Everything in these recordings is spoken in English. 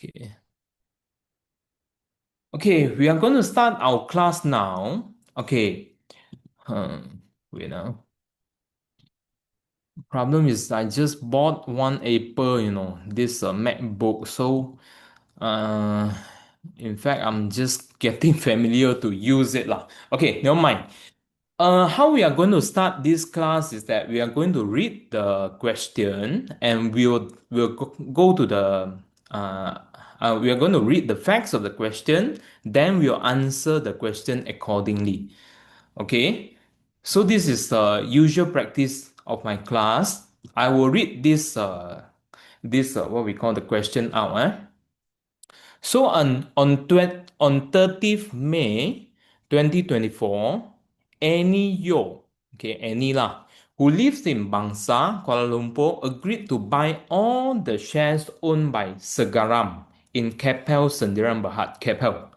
Okay. Okay, we are going to start our class now. Okay. Wait now. Problem is I just bought one Apple, this MacBook. So, uh, in fact, I'm just getting familiar to use it lah. Okay, never mind. How we are going to start this class is that we are going to read the question and we'll go to the we are going to read the facts of the question, then we'll answer the question accordingly. Okay, so this is the usual practice of my class. I will read this what we call the question out. So on 30th May 2024, Annie Yo, okay, Annie lah, who lives in Bangsa, Kuala Lumpur, agreed to buy all the shares owned by Segaram in Keppel Sendirian Berhad, Keppel.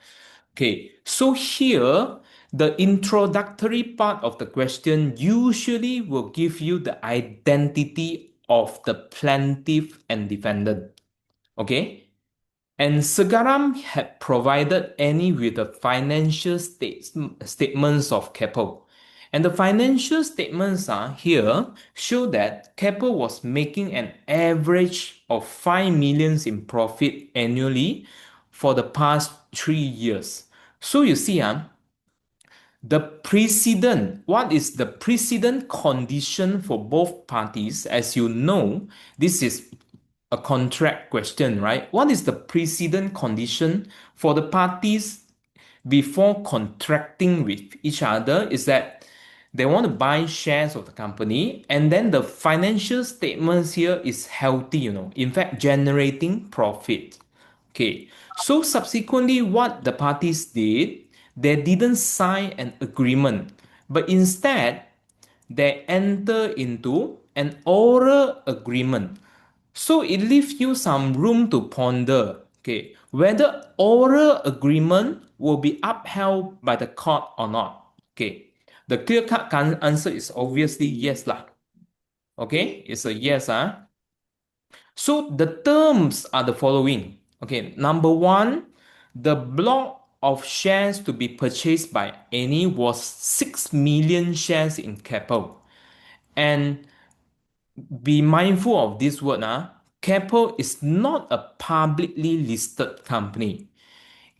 Okay, so here the introductory part of the question usually will give you the identity of the plaintiff and defendant. Okay, and Segaram had provided Annie with the financial statements of Keppel. And the financial statements are here show that Keppel was making an average of 5 millions in profit annually for the past 3 years. So you see, the precedent, what is the precedent condition for both parties? As you know, this is a contract question, right? What is the precedent condition for the parties before contracting with each other is that they want to buy shares of the company and then the financial statements here is healthy, in fact, generating profit. Okay, so subsequently, what the parties did, they didn't sign an agreement, but instead they enter into an oral agreement. So it leaves you some room to ponder, okay, whether oral agreement will be upheld by the court or not. Okay, the clear-cut answer is obviously yes lah. Okay, it's a yes. So the terms are the following. Okay, number one, the block of shares to be purchased by any was 6 million shares in Keppel. And be mindful of this word. Keppel is not a publicly listed company.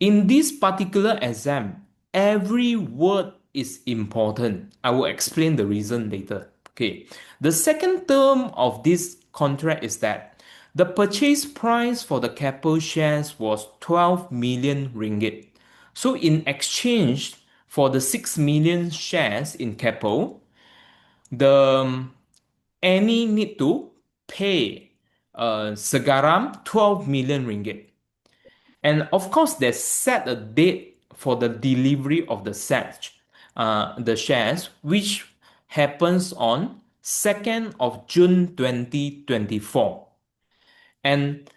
In this particular exam, every word is important. I will explain the reason later. Okay. The second term of this contract is that the purchase price for the Keppel shares was 12 million ringgit. So in exchange for the 6 million shares in Keppel, the Annie need to pay Segaram 12 million ringgit. And of course, they set a date for the delivery of the shares, which happens on 2nd of June 2024. And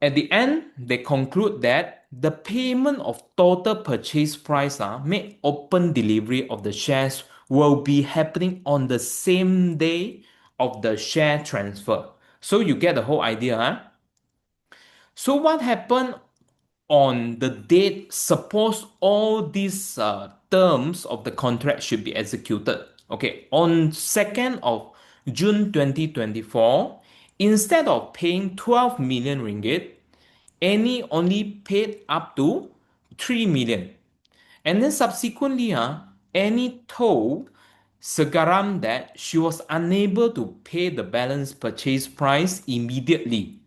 at the end, they conclude that the payment of total purchase price made open delivery of the shares will be happening on the same day of the share transfer. So you get the whole idea. So what happened on the date, suppose all these terms of the contract should be executed. Okay, on 2nd of June 2024, instead of paying 12 million ringgit, Annie only paid up to 3 million. And then subsequently, Annie told Segaram that she was unable to pay the balance purchase price immediately.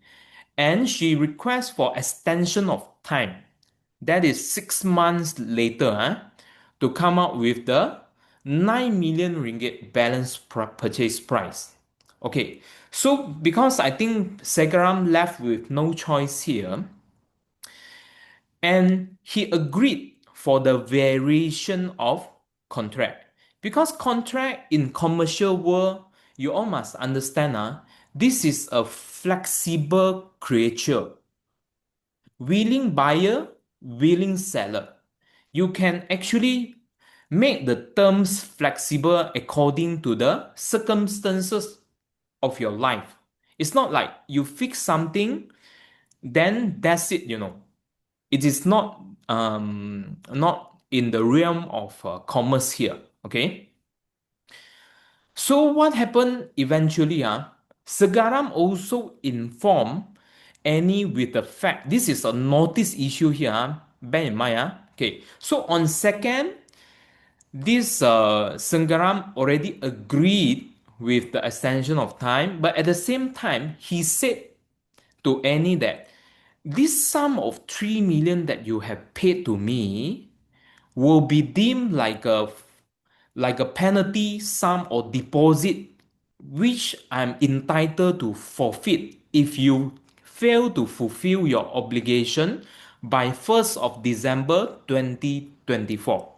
And she requests for extension of time. That is 6 months later, to come up with the 9 million ringgit balance purchase price. Okay, so because I think Segaram left with no choice here, and he agreed for the variation of contract. Because contract in commercial world, you all must understand, this is a flexible creature. Willing buyer, willing seller. You can actually make the terms flexible according to the circumstances of your life. It's not like you fix something then that's it. It is not in the realm of commerce here. Okay. So what happened eventually? Segaram also informed Annie with the fact this is a notice issue here. Bear in mind. Okay. So on second, this Senggaram already agreed with the extension of time, but at the same time, he said to Annie that this sum of 3 million that you have paid to me will be deemed like a penalty sum or deposit which I'm entitled to forfeit if you fail to fulfill your obligation by 1st of December 2024.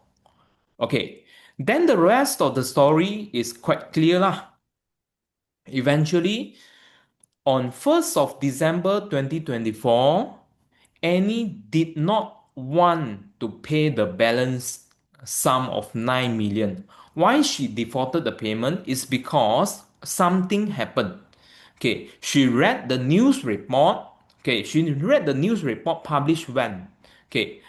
Okay, then the rest of the story is quite clear lah. Eventually, on 1st of December 2024, Annie did not want to pay the balance sum of 9 million. Why she defaulted the payment is because something happened. Okay, she read the news report. Okay, she read the news report published when? Okay,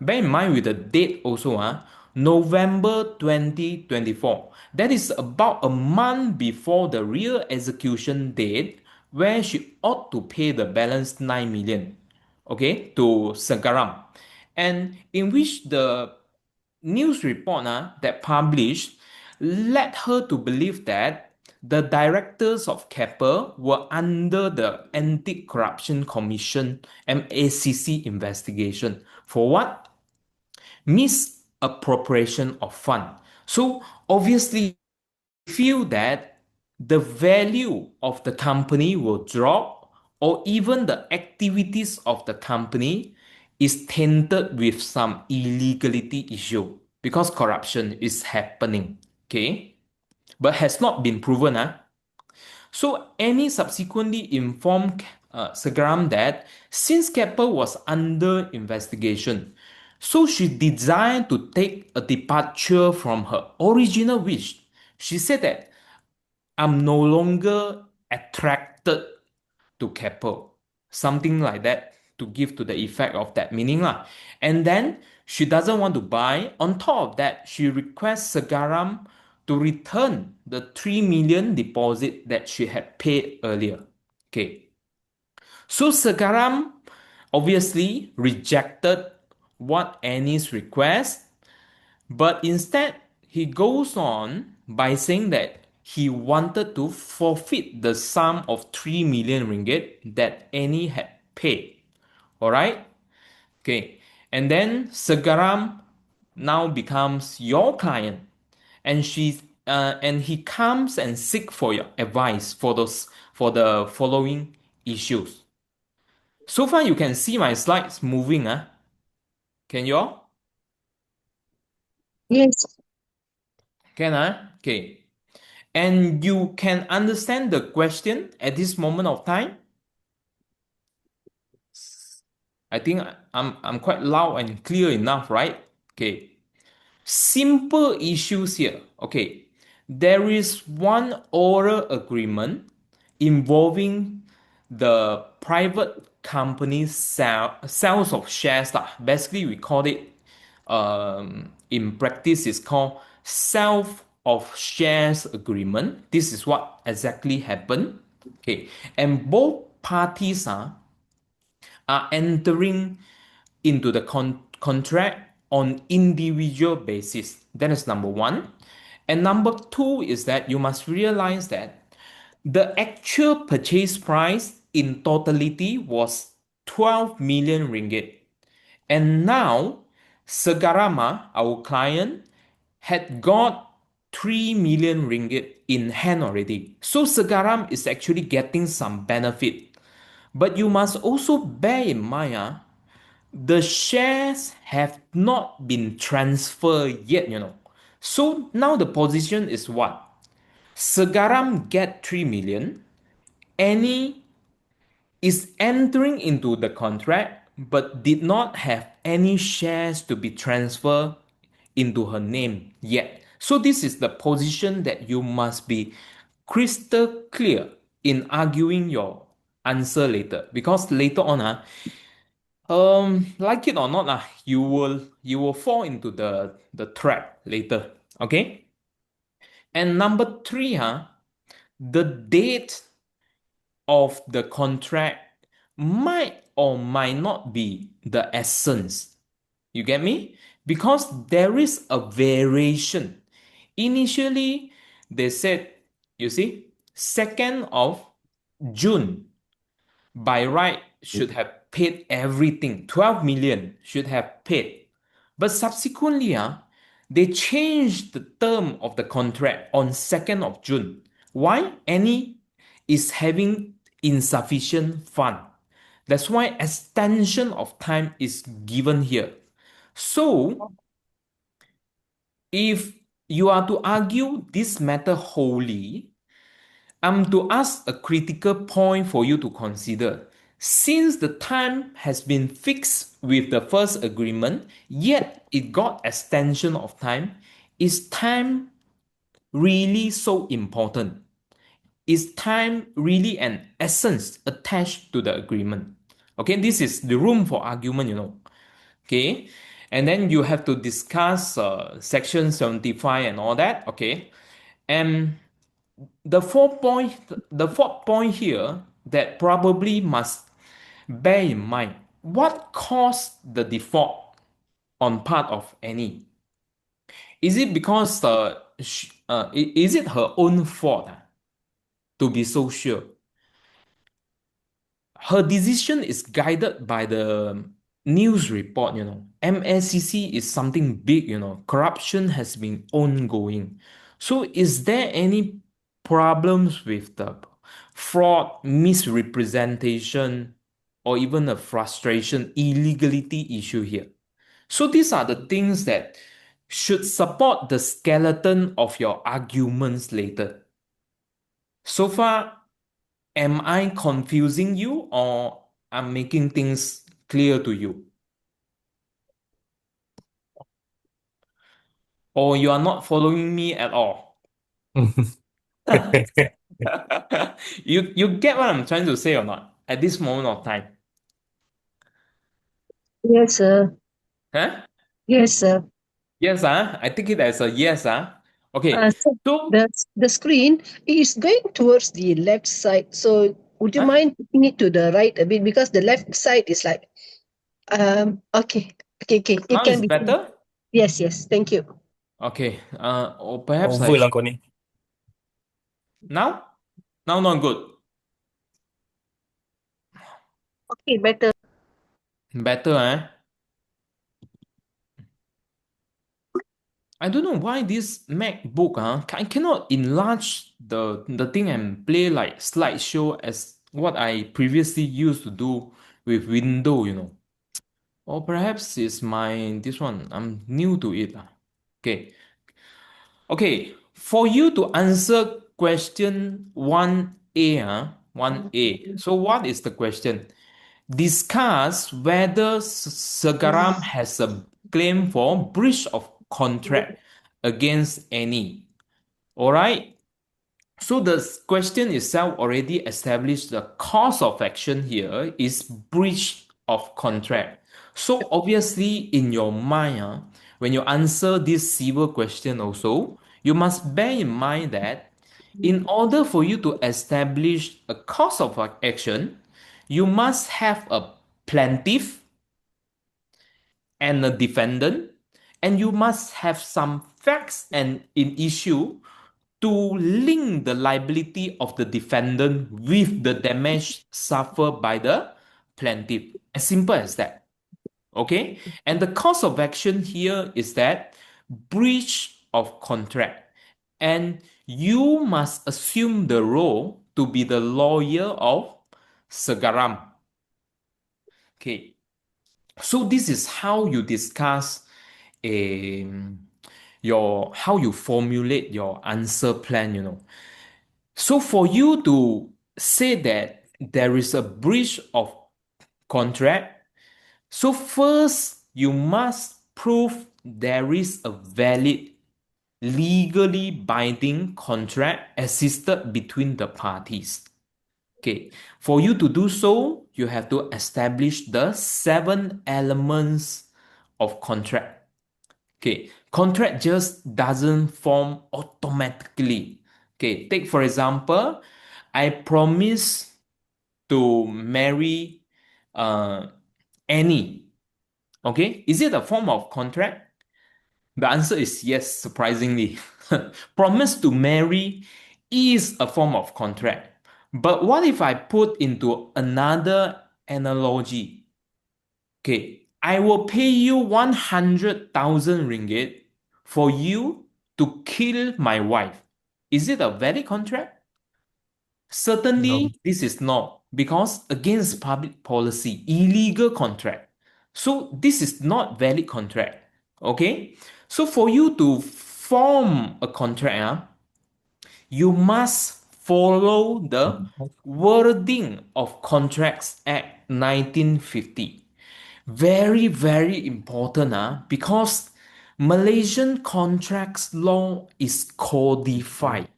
bear in mind with the date also, November 2024. That is about a month before the real execution date where she ought to pay the balance 9 million, okay, to Sagaram. And in which the news report that published led her to believe that the directors of Keppel were under the Anti-Corruption Commission MACC investigation for what? Misappropriation of fund. So obviously feel that the value of the company will drop or even the activities of the company is tainted with some illegality issue because corruption is happening, okay, but has not been proven. So Annie subsequently informed Segram that since Keppel was under investigation, so she desired to take a departure from her original wish. She said that I'm no longer attracted to Keppel, something like that to give to the effect of that meaning lah. And then she doesn't want to buy. On top of that, she requests Segaram to return the 3 million deposit that she had paid earlier. Okay. So Segaram obviously rejected what Annie's request, but instead he goes on by saying that he wanted to forfeit the sum of 3 million ringgit that Annie had paid. All right? Okay. And then Segaram now becomes your client and he comes and seek for your advice for the following issues. So far you can see my slides moving, Can you all? Yes, Can Okay. And you can understand the question at this moment of time? I think I'm quite loud and clear enough, right? Okay. Simple issues here. Okay. There is one oral agreement involving the private company's sales of shares lah. Basically, we call it in practice it's called self of shares agreement. This is what exactly happened. Okay, and both parties are entering into the contract on individual basis. That is number one. And number two is that you must realize that the actual purchase price in totality was 12 million ringgit. And now Segarama, our client, had got 3 million ringgit in hand already. So Segaram is actually getting some benefit. But you must also bear in mind, the shares have not been transferred yet. So now the position is what? Segaram get 3 million. Any is entering into the contract but did not have any shares to be transferred into her name yet. So this is the position that you must be crystal clear in arguing your answer later because later on, like it or not, you will fall into the trap later. Okay. And number three, the date of the contract might or might not be the essence. You get me? Because there is a variation. Initially, they said, you see, 2nd of June by right should have paid everything. 12 million should have paid. But subsequently, they changed the term of the contract on 2nd of June. Why? Any is having insufficient fund. That's why extension of time is given here. So, if you are to argue this matter wholly, I'm to ask a critical point for you to consider. Since the time has been fixed with the first agreement, yet it got extension of time, is time really so important? Is time really an essence attached to the agreement? Okay, this is the room for argument. Okay, and then you have to discuss section 75 and all that. Okay, and the fourth point here that probably must bear in mind what caused the default on part of Annie. Is it because is it her own fault to be so sure? Her decision is guided by the news report. MSCC is something big. Corruption has been ongoing. So is there any problems with the fraud, misrepresentation, or even a frustration, illegality issue here? So these are the things that should support the skeleton of your arguments later. So far, am I confusing you or I'm making things clear to you? Or you are not following me at all? You get what I'm trying to say or not at this moment of time? Yes, sir. Huh? Yes, sir. Yes, I take it as a yes, Okay. So So, the screen is going towards the left side. So would you huh? mind putting it to the right a bit because the left side is like okay. Okay. It Now can it's be seen. better? Yes, yes. Thank you. Okay. Or perhaps I Over should. lah kau ni. Now? Now not good. Okay, better. Better, I don't know why this MacBook I cannot enlarge the thing and play like slideshow as what I previously used to do with Windows. Or perhaps it's my this one. I'm new to it. Okay. Okay. For you to answer question 1A, 1A. So what is the question? Discuss whether Segaram has a claim for breach of contract against any. All right. So the question itself already established the cause of action here is breach of contract. So obviously in your mind, when you answer this civil question also, you must bear in mind that in order for you to establish a cause of action, you must have a plaintiff and a defendant, and you must have some facts and in issue to link the liability of the defendant with the damage suffered by the plaintiff. As simple as that. Okay? And the cause of action here is that breach of contract. And you must assume the role to be the lawyer of Segaram. Okay. So this is how you discuss your how you formulate your answer plan. So for you to say that there is a breach of contract, so first you must prove there is a valid legally binding contract existed between the parties. Okay, for you to do so, you have to establish the seven elements of contract. Okay, contract just doesn't form automatically. Okay, take for example, I promise to marry uh, Annie. Okay, is it a form of contract? The answer is yes, surprisingly. Promise to marry is a form of contract. But what if I put into another analogy? Okay, I will pay you 100,000 ringgit for you to kill my wife. Is it a valid contract? No. Certainly, this is not because against public policy, illegal contract. So this is not valid contract. Okay? So for you to form a contract, you must follow the wording of Contracts Act 1950. Very, very important because Malaysian contracts law is codified.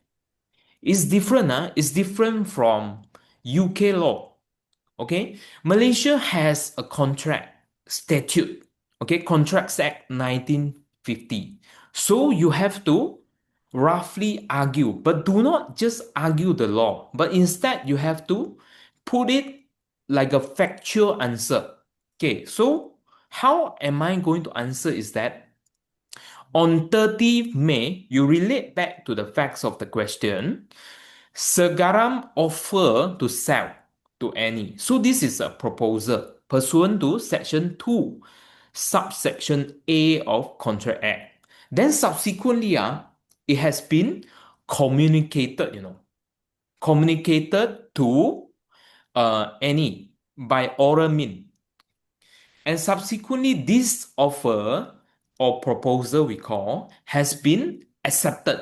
It's different, it's different from UK law. Okay, Malaysia has a contract statute. Okay, Contracts Act 1950. So you have to roughly argue, but do not just argue the law, but instead you have to put it like a factual answer. Okay, so how am I going to answer is that on 30th May, you relate back to the facts of the question. Segaram offer to sell to Annie. So this is a proposal pursuant to Section 2, subsection A of Contract Act. Then subsequently, it has been communicated, communicated to Annie by oral mean. And subsequently, this offer or proposal we call has been accepted.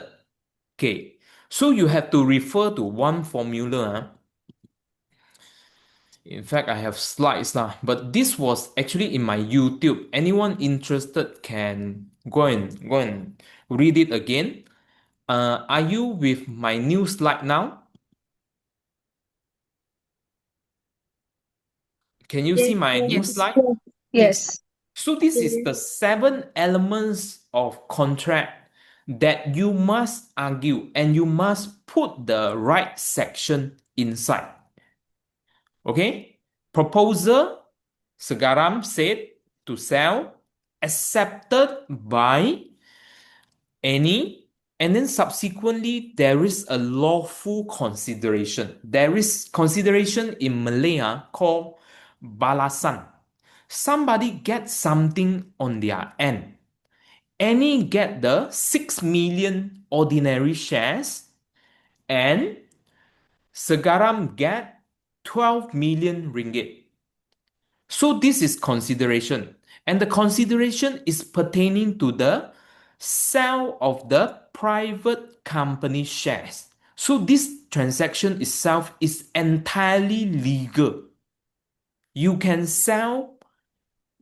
Okay, so you have to refer to one formula. In fact, I have slides now, but this was actually in my YouTube. Anyone interested can go and read it again. Are you with my new slide now? Can you see Yes. my new Yes. slide? Okay, Yes. so this is the seven elements of contract that you must argue and you must put the right section inside. Okay? Proposal, Segaram said to sell, accepted by any, and then subsequently there is a lawful consideration. There is consideration in Malay called balasan. Somebody gets something on their end. Any get the 6 million ordinary shares and Segaram get 12 million ringgit. So this is consideration, and the consideration is pertaining to the sale of the private company shares. So this transaction itself is entirely legal. You can sell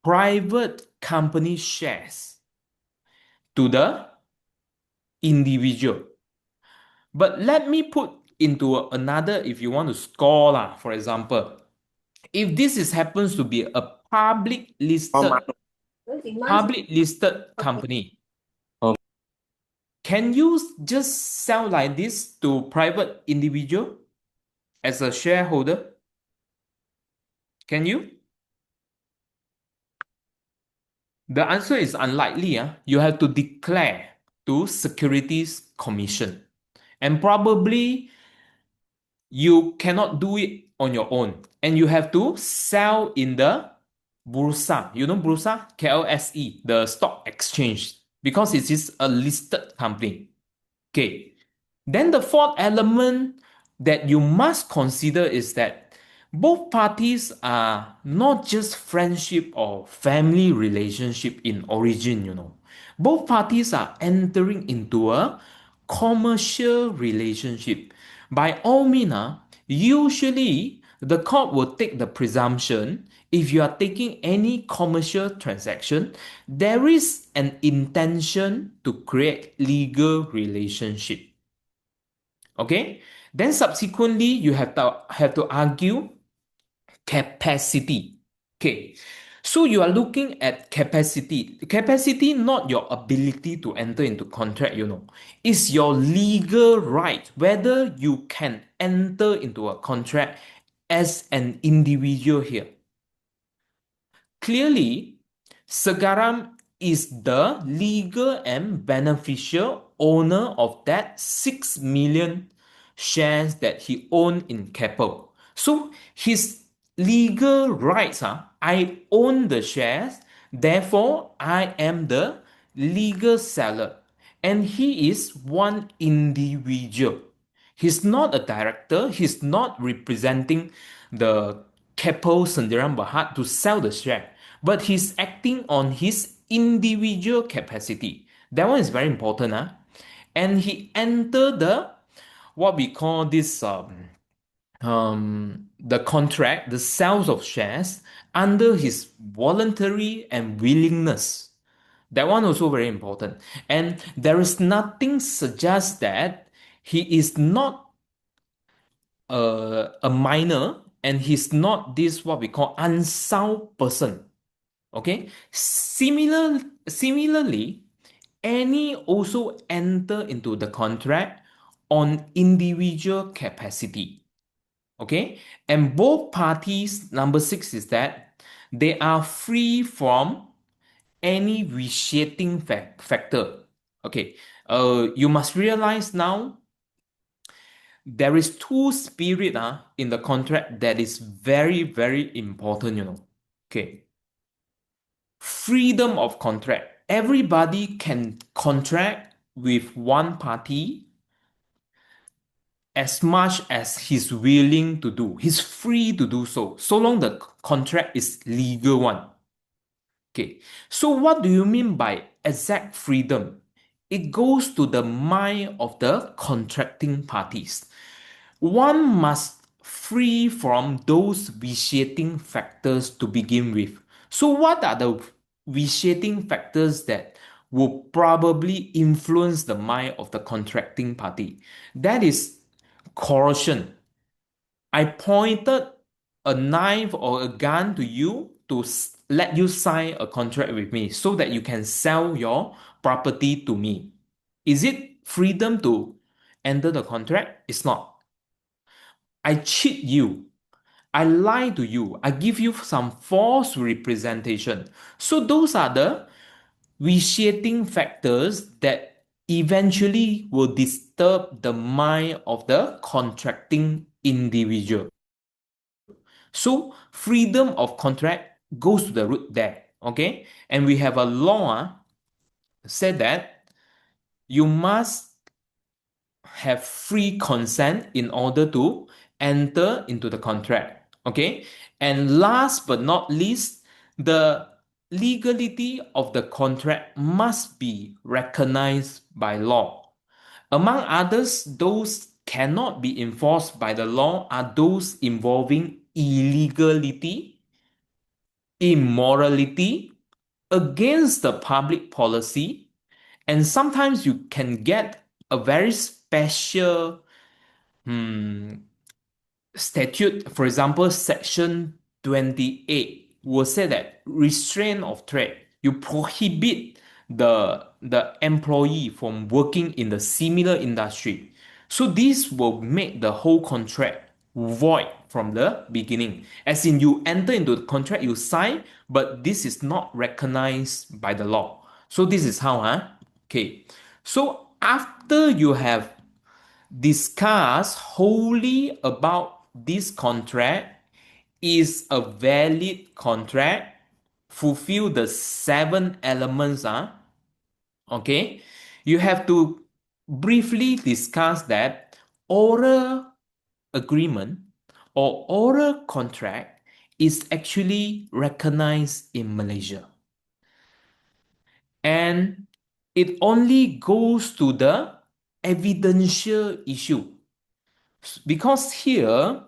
private company shares to the individual. But let me put into another if you want to score lah, for example, if this is happens to be a public listed company, can you just sell like this to private individual as a shareholder? Can you? The answer is unlikely. You have to declare to Securities Commission. And probably you cannot do it on your own. And you have to sell in the Bursa. You know Bursa? KLSE, the stock exchange. Because it is a listed company. Okay. Then the fourth element that you must consider is that both parties are not just friendship or family relationship in origin. Both parties are entering into a commercial relationship. By all means, usually the court will take the presumption if you are taking any commercial transaction, there is an intention to create legal relationship. Okay? Then subsequently, you have to argue capacity. Okay. So you are looking at capacity. Capacity, not your ability to enter into contract. It's your legal right, whether you can enter into a contract as an individual here. Clearly, Segaram is the legal and beneficial owner of that 6 million shares that he owned in Keppel. So his legal rights are I own the shares, therefore I am the legal seller. And he is one individual. He's not a director. He's not representing the Keppel Sendirian Berhad to sell the share, but he's acting on his individual capacity. That one is very important, huh? And he entered the what we call this the contract, the sales of shares under his voluntary and willingness. That one also very important. And there is nothing suggests that he is not a minor and he's not this what we call unsound person. Okay. Similarly, any also enter into the contract on individual capacity. Okay. And both parties, number six is that they are free from any vitiating factor. Okay. You must realize now there is two spirit in the contract that is very, very important. Okay. Freedom of contract. Everybody can contract with one party as much as he's willing to do. He's free to do so, so long the contract is legal one. Okay. So what do you mean by exact freedom? It goes to the mind of the contracting parties. One must free from those vitiating factors to begin with. So what are the vitiating factors that will probably influence the mind of the contracting party? That is coercion. I pointed a knife or a gun to you to let you sign a contract with me so that you can sell your property to me. Is it freedom to enter the contract? It's not. I cheat you. I lie to you. I give you some false representation. So those are the vitiating factors that eventually will disturb the mind of the contracting individual. So freedom of contract goes to the root there. Okay. And we have a law said that you must have free consent in order to enter into the contract. Okay. And last but not least, the legality of the contract must be recognized by law. Among others, those cannot be enforced by the law are those involving illegality, immorality, against the public policy, and sometimes you can get a very special hmm, statute. For example, Section 28 will say that restraint of trade. You prohibit the employee from working in the similar industry. So this will make the whole contract void from the beginning. As in, you enter into the contract, you sign, but this is not recognized by the law. So this is how, huh? Okay. So after you have discussed wholly about this contract is a valid contract, fulfill the seven elements, okay, you have to briefly discuss that oral agreement or oral contract is actually recognized in Malaysia. And it only goes to the evidential issue. Because here,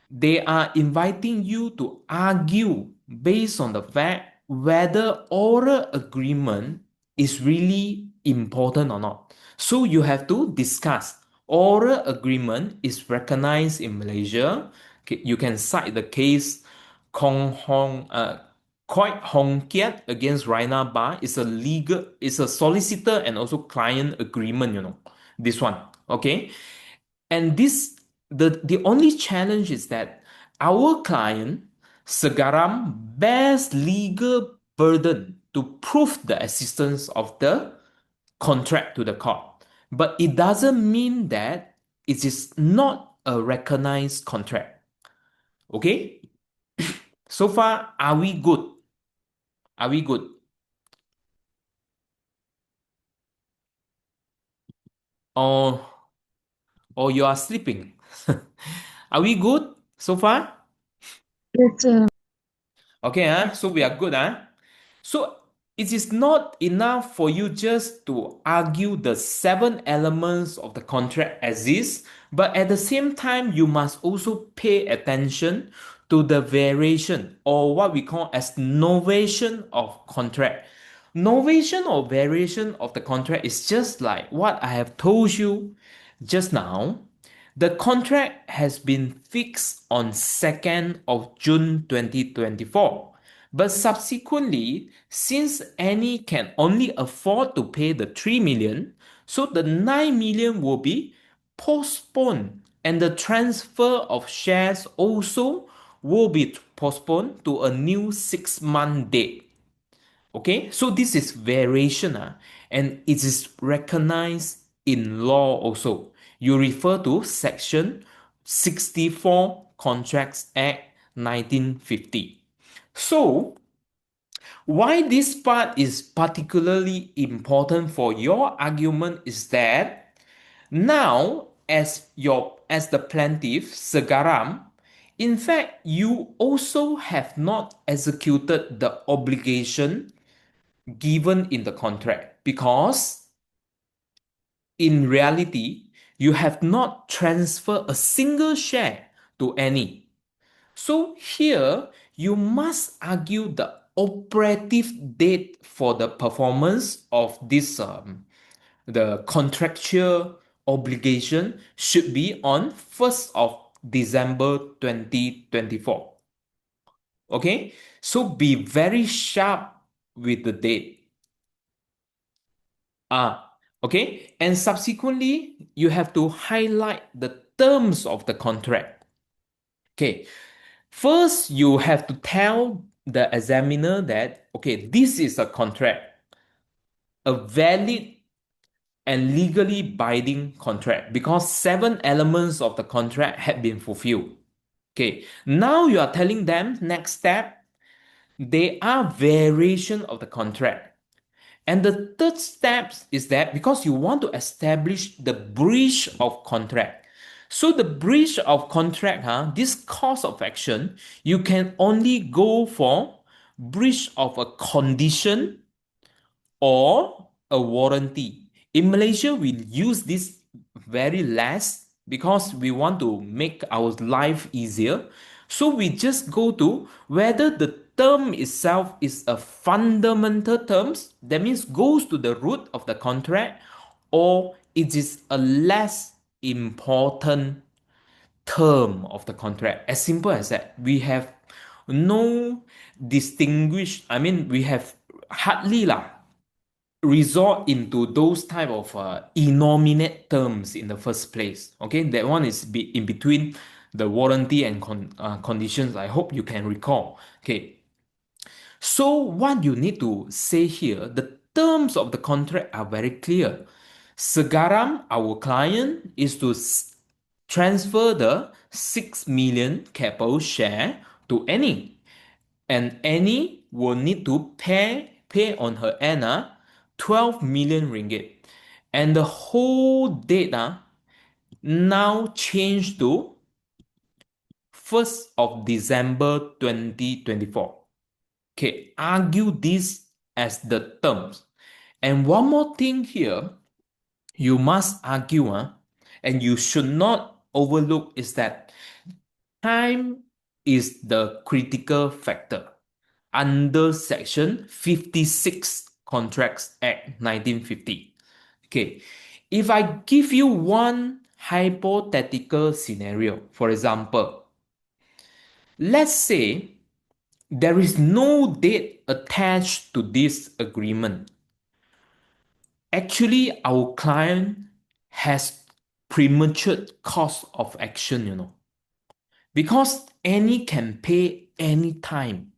they are inviting you to argue based on the fact whether oral agreement is really important or not. So you have to discuss Oral agreement is recognized in Malaysia. Okay, you can cite the case Kong Hong Koi Hong Kiat against Raina Bar. It's a solicitor and also client agreement, this one. Okay. And the only challenge is that our client, Segaram, bears legal burden to prove the existence of the contract to the court. But it doesn't mean that it is not a recognized contract. Okay? So far, are we good? Are we good? Or or you are sleeping? Are we good so far? Yes, Okay, so we are good, So it is not enough for you just to argue the seven elements of the contract exist, but at the same time, you must also pay attention to the variation or what we call as novation of contract. Novation or variation of the contract is just like what I have told you just now. The contract has been fixed on 2nd of June 2024. But subsequently, since Annie can only afford to pay the 3 million, so the 9 million will be postponed and the transfer of shares also will be postponed to a new 6-month date. Okay, so this is variation, and it is recognized in law also. You refer to Section 64 Contracts Act 1950. So, why this part is particularly important for your argument is that now, as the plaintiff, Segaram, in fact, you also have not executed the obligation given in the contract because in reality, you have not transferred a single share to any. So here, you must argue the operative date for the performance of this the contractual obligation should be on 1st of December 2024. Okay, so be very sharp with the date. Okay. And subsequently, you have to highlight the terms of the contract. Okay. First, you have to tell the examiner that, okay, this is a contract, a valid and legally binding contract because seven elements of the contract had been fulfilled. Okay. Now you are telling them next step, they are variation of the contract. And the third step is that because you want to establish the breach of contract. So the breach of contract, this cause of action, you can only go for breach of a condition or a warranty. In Malaysia, we use this very less because we want to make our life easier. So we just go to whether the term itself is a fundamental terms, that means goes to the root of the contract, or it is a less important term of the contract. As simple as that. We have no we have hardly resort into those type of innominate terms in the first place. Okay, that one is in between the warranty and conditions. I hope you can recall. Okay, so what you need to say here, the terms of the contract are very clear. Segaram, our client, is to transfer the 6 million capital share to Annie, and Annie will need to pay on her end 12 million ringgit. And the whole date now changed to 1st of December 2024. Okay, argue this as the terms. And one more thing here, you must argue, and you should not overlook is that time is the critical factor under Section 56 Contracts Act 1950. Okay, if I give you one hypothetical scenario. For example, let's say there is no date attached to this agreement. Actually, our client has premature cost of action, because Annie can pay anytime.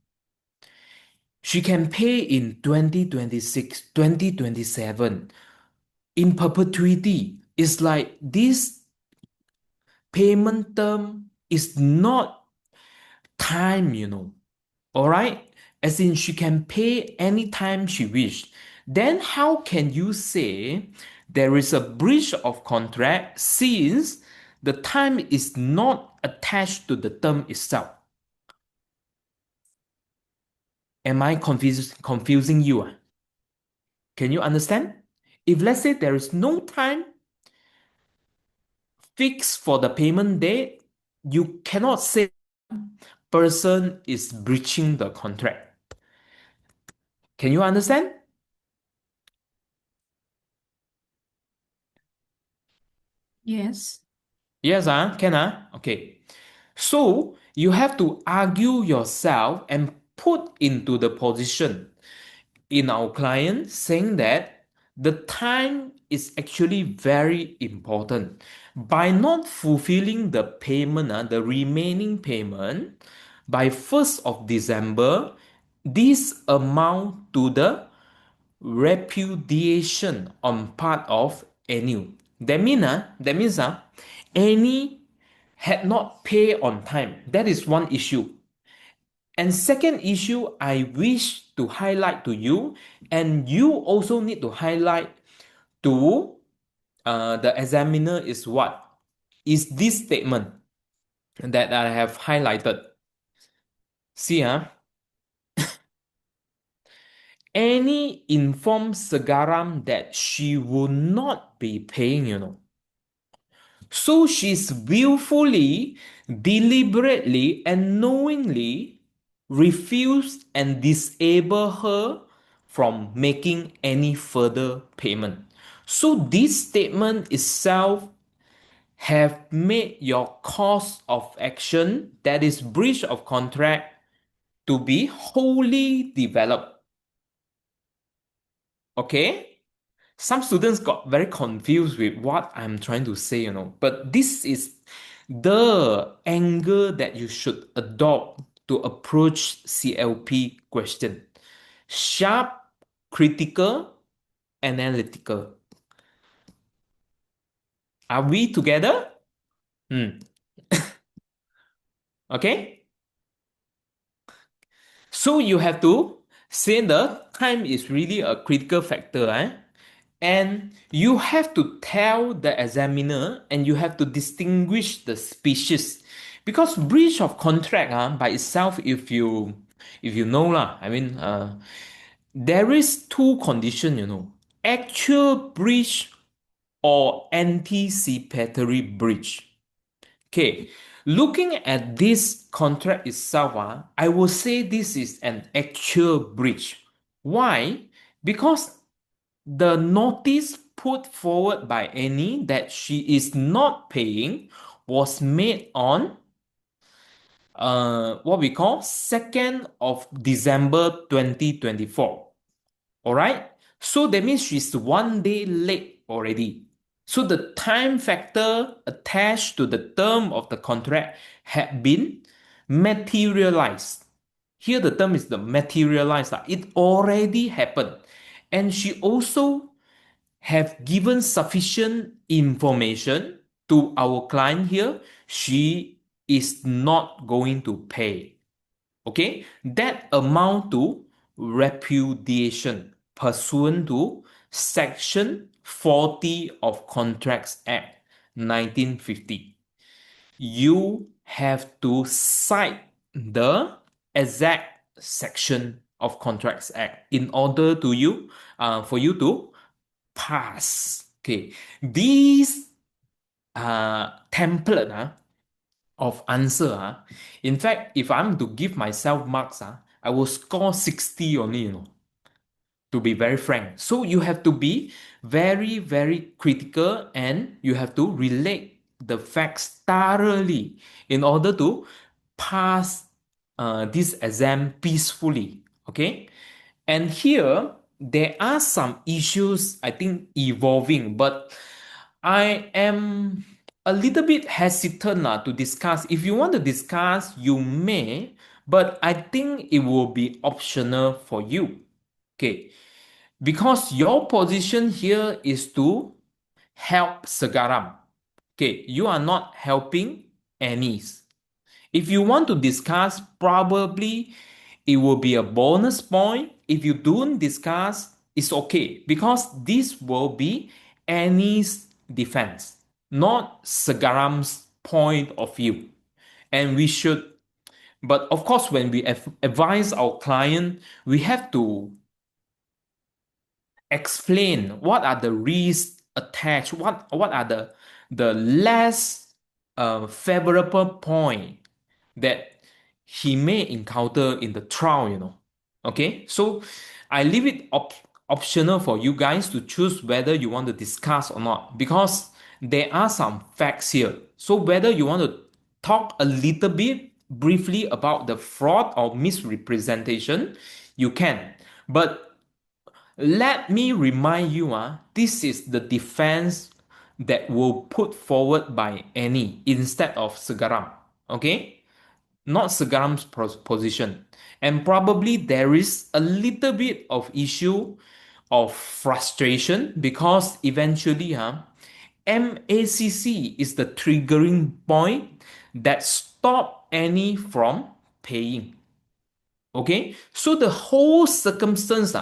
She can pay in 2026, 2027, in perpetuity. It's like this payment term is not time, All right? As in, she can pay anytime she wish. Then how can you say there is a breach of contract since the time is not attached to the term itself? Am I confusing you? Can you understand? If let's say there is no time fixed for the payment date, you cannot say person is breaching the contract. Can you understand? Yes. Yes, can okay. So you have to argue yourself and put into the position in our client saying that the time is actually very important. By not fulfilling the payment, the remaining payment by 1st of December, this amount to the repudiation on part of any. That means any had not paid on time. That is one issue. And second issue I wish to highlight to you, and you also need to highlight to the examiner is what? Is this statement that I have highlighted. See, any informed Segaram that she will not be paying, So she's willfully, deliberately, and knowingly refused and disable her from making any further payment. So this statement itself have made your cause of action, that is breach of contract, to be wholly developed. Okay? Some students got very confused with what I'm trying to say, but this is the angle that you should adopt to approach CLP question. Sharp, critical, analytical. Are we together? Hmm. Okay? So you have to say the time is really a critical factor, And you have to tell the examiner and you have to distinguish the species. Because breach of contract by itself, if you know lah, there is two conditions, Actual breach or anticipatory breach. Okay, looking at this contract itself, I will say this is an actual breach. Why? Because the notice put forward by Annie that she is not paying was made on what we call 2nd of December 2024. All right. So that means she's 1 day late already. So the time factor attached to the term of the contract had been materialized. Here the term is the materialized. It already happened. And she also have given sufficient information to our client here. She is not going to pay. Okay, that amount to repudiation pursuant to Section 40 of Contracts Act 1950. You have to cite the exact section of Contracts Act in order to for you to pass. Okay, these template of answer. In fact, if I'm to give myself marks, I will score 60 only, to be very frank. So you have to be very, very critical and you have to relate the facts thoroughly in order to pass this exam peacefully. Okay. And here, there are some issues, I think, evolving, but I am a little bit hesitant to discuss. If you want to discuss, you may, but I think it will be optional for you. Okay, because your position here is to help Segaram. Okay, you are not helping Anis. If you want to discuss, probably it will be a bonus point. If you don't discuss, it's okay because this will be Annie's defense, not Segaram's point of view. And we should, but of course, when we advise our client, we have to explain what are the risks attached, what are the less favorable point that he may encounter in the trial. Okay, so I leave it optional for you guys to choose whether you want to discuss or not because there are some facts here. So whether you want to talk a little bit briefly about the fraud or misrepresentation, you can. But let me remind you, this is the defense that will put forward by Annie instead of Segaram. Okay? Not Segaram's position. And probably there is a little bit of issue of frustration because eventually MACC is the triggering point that stop Annie from paying. Okay? So the whole circumstance,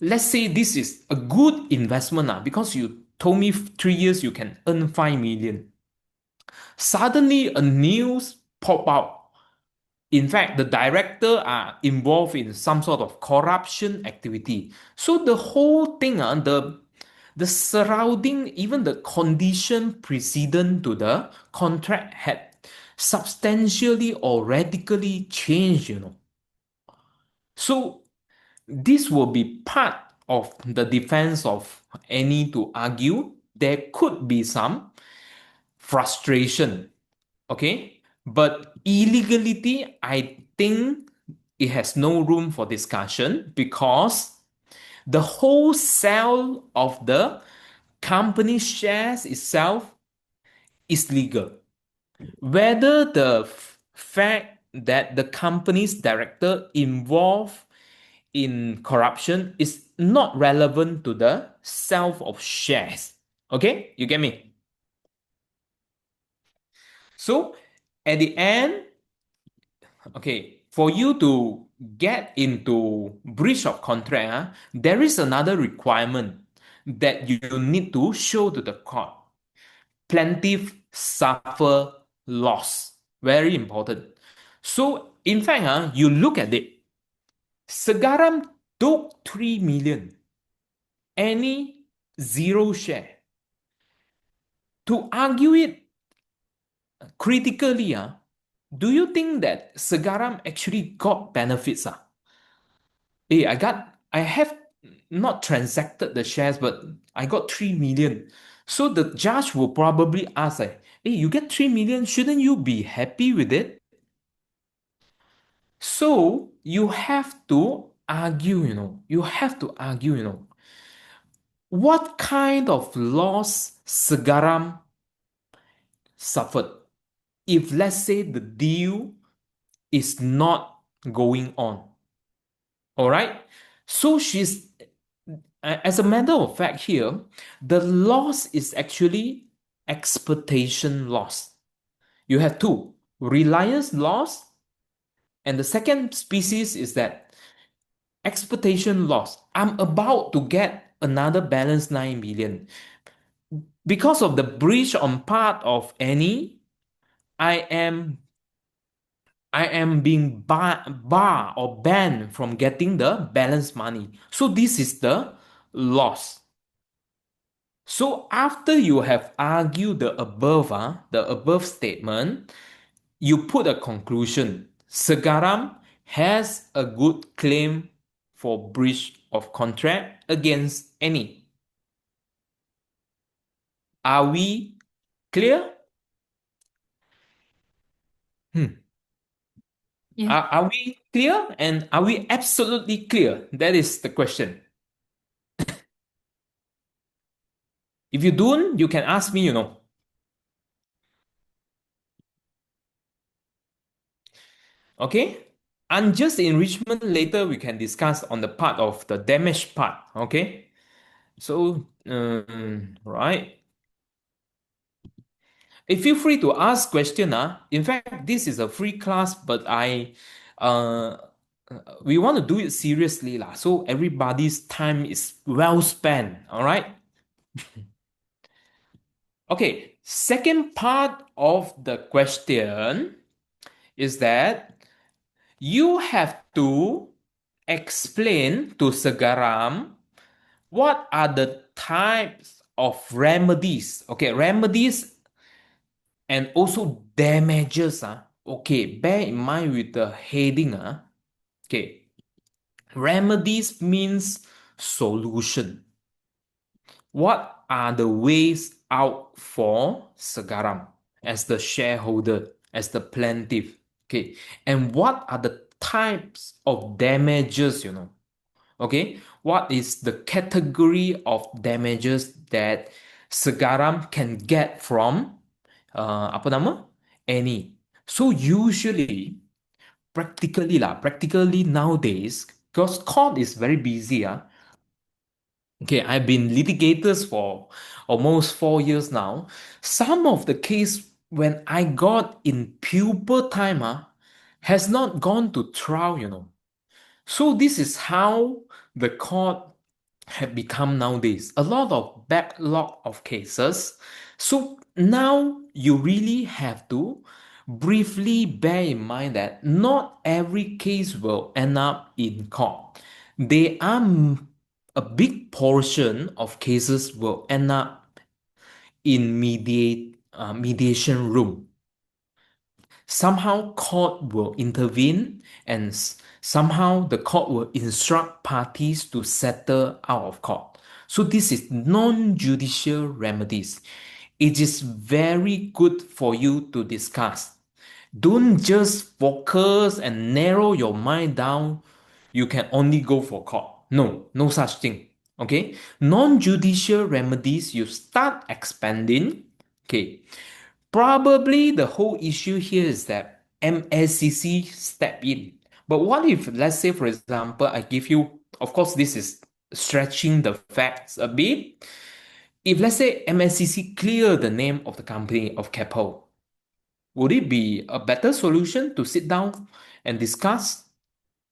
let's say this is a good investment because you told me 3 years you can earn 5 million. Suddenly a news pop out. In fact, the director are involved in some sort of corruption activity. So the whole thing, the surrounding, even the condition precedent to the contract had substantially or radically changed. So this will be part of the defense of any to argue there could be some frustration. Okay, but illegality, I think it has no room for discussion because the whole sale of the company shares itself is legal. Whether the fact that the company's director involved in corruption is not relevant to the sale of shares. Okay, you get me? So at the end, okay, for you to get into breach of contract, there is another requirement that you need to show to the court. Plaintiff suffer loss. Very important. So, in fact, you look at it. Segaram took 3 million. Any zero share. To argue it critically, do you think that Segaram actually got benefits? Hey, I have not transacted the shares, but I got 3 million. So the judge will probably ask, like, hey, you get 3 million, shouldn't you be happy with it? So you have to argue, you have to argue, what kind of loss Segaram suffered if, let's say, the deal is not going on. All right. So as a matter of fact, here, the loss is actually expectation loss. You have two, reliance loss, and the second species is that expectation loss. I'm about to get another balance 9 million. Because of the breach on part of Annie, I am I am being bar or banned from getting the balance money. So this is the loss. So after you have argued the above statement, you put a conclusion. Segaram has a good claim for breach of contract against any. Are we clear? Yes. Are we clear? And are we absolutely clear? That is the question. If you don't, you can ask me. Okay? Unjust enrichment later we can discuss on the part of the damage part. Okay? So, right. Feel free to ask question. In fact, this is a free class, but uh, we want to do it seriously lah. So everybody's time is well spent. All right. Okay. Second part of the question is that you have to explain to Segaram what are the types of remedies. Okay, remedies and also damages. Okay, bear in mind with the heading. Okay, remedies means solution. What are the ways out for Segaram as the shareholder, as the plaintiff? Okay, and what are the types of damages? Okay, what is the category of damages that Segaram can get from apa nama? Any. So usually, practically nowadays, because court is very busy. Okay, I've been litigators for almost 4 years now. Some of the case when I got in pupil time has not gone to trial. So this is how the court have become nowadays. A lot of backlog of cases. So now you really have to briefly bear in mind that not every case will end up in court. They are a big portion of cases will end up in mediation room. Somehow court will intervene and somehow the court will instruct parties to settle out of court. So this is non-judicial remedies. It is very good for you to discuss. Don't just focus and narrow your mind down. You can only go for court. No, no such thing. Okay, non-judicial remedies you start expanding. Okay, probably the whole issue here is that MSCC step in. But what if, let's say, for example, I give you, of course, this is stretching the facts a bit. If, let's say, MSCC clear the name of the company of Keppel, would it be a better solution to sit down and discuss?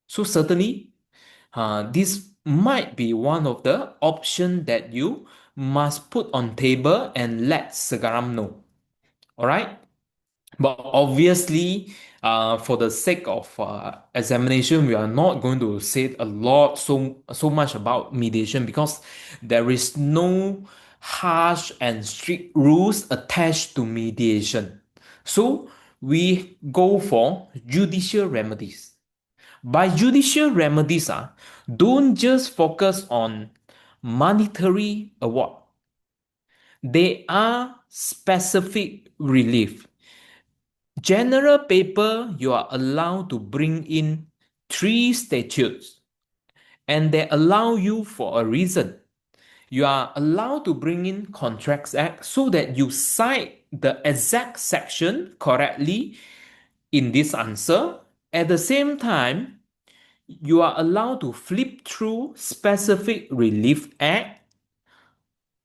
So certainly, this might be one of the option that you must put on table and let Segaram know. All right. But obviously, for the sake of examination, we are not going to say a lot so much about mediation because there is no harsh and strict rules attached to mediation. So we go for judicial remedies. By judicial remedies, don't just focus on monetary award. They are specific relief. General paper, you are allowed to bring in three statutes, and they allow you for a reason. You are allowed to bring in Contracts Act so that you cite the exact section correctly in this answer. At the same time, you are allowed to flip through Specific Relief Act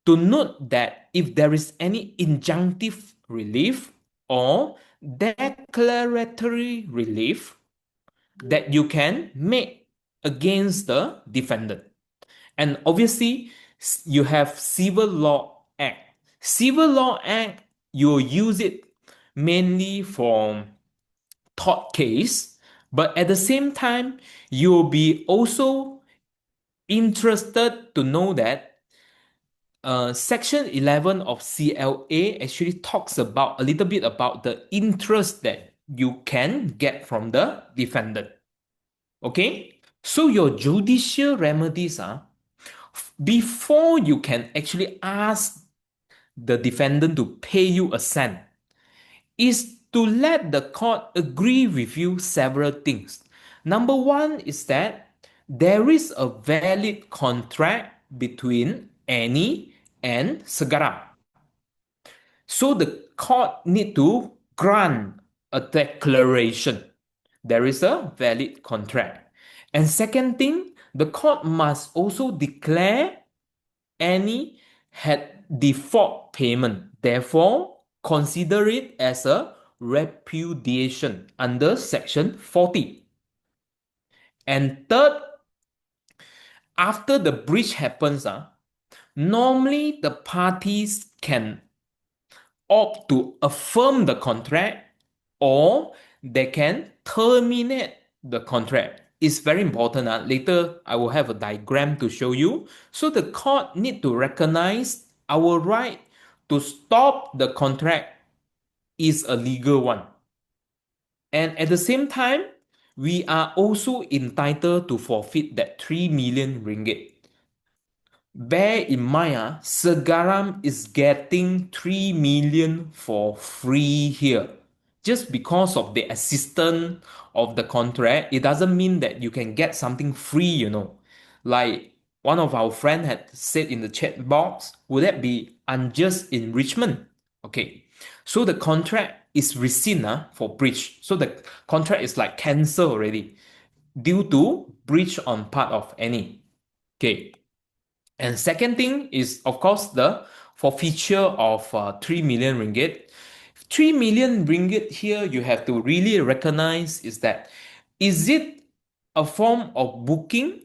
to note that if there is any injunctive relief or declaratory relief that you can make against the defendant. And obviously, you have Civil Law Act. Civil Law Act, you'll use it mainly for tort case, but at the same time, you'll be also interested to know that Section 11 of CLA actually talks about a little bit about the interest that you can get from the defendant. Okay? So your judicial remedies are before you can actually ask the defendant to pay you a cent is to let the court agree with you several things. Number one is that there is a valid contract between Annie and Segara. So the court need to grant a declaration. There is a valid contract. And second thing, the court must also declare Annie had default payment. Therefore, consider it as a repudiation under section 40. And third, after the breach happens, normally the parties can opt to affirm the contract or they can terminate the contract. It's very important. Later, I will have a diagram to show you. So the court need to recognize our right to stop the contract is a legal one. And at the same time, we are also entitled to forfeit that 3 million ringgit. Bear in mind, Segaram is getting 3 million for free here. Just because of the assistance of the contract, it doesn't mean that you can get something free. Like one of our friend had said in the chat box, would that be unjust enrichment? Okay. So the contract is rescind for breach. So the contract is like cancelled already due to breach on part of any. Okay. And second thing is, of course, the forfeiture of 3 million ringgit. 3 million ringgit here, you have to really recognize is that, is it a form of booking,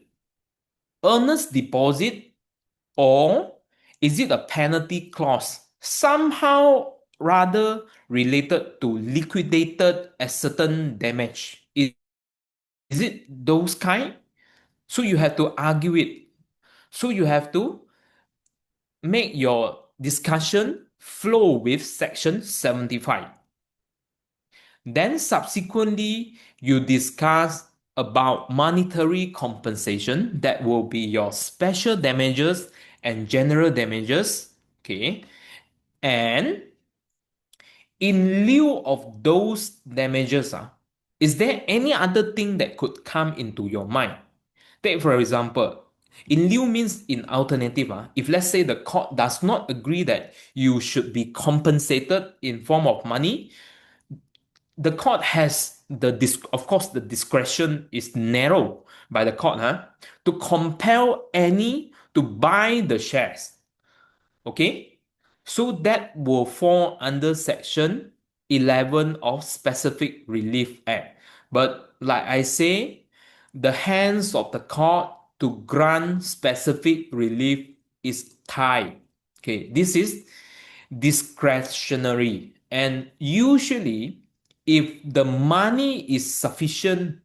earnest deposit, or is it a penalty clause? Somehow rather related to liquidated as certain damage. Is it those kind? So you have to argue it. So you have to make your discussion flow with section 75. Then subsequently, you discuss about monetary compensation that will be your special damages and general damages. Okay. And in lieu of those damages, is there any other thing that could come into your mind? Take for example, in lieu means in alternative. If let's say the court does not agree that you should be compensated in form of money, the court has of course the discretion is narrow by the court, to compel any to buy the shares. Okay, so that will fall under section 11 of Specific Relief Act. But like I say, the hands of the court to grant specific relief is tied. Okay, this is discretionary. And usually, if the money is sufficient,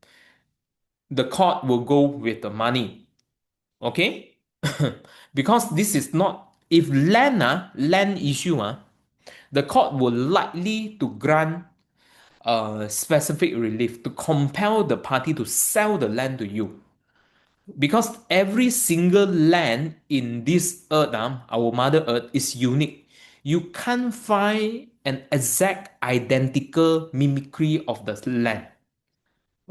the court will go with the money. Okay? Because this is not, if land issue, the court will likely to grant specific relief to compel the party to sell the land to you. Because every single land in this earth, our mother earth, is unique. You can't find an exact identical mimicry of the land.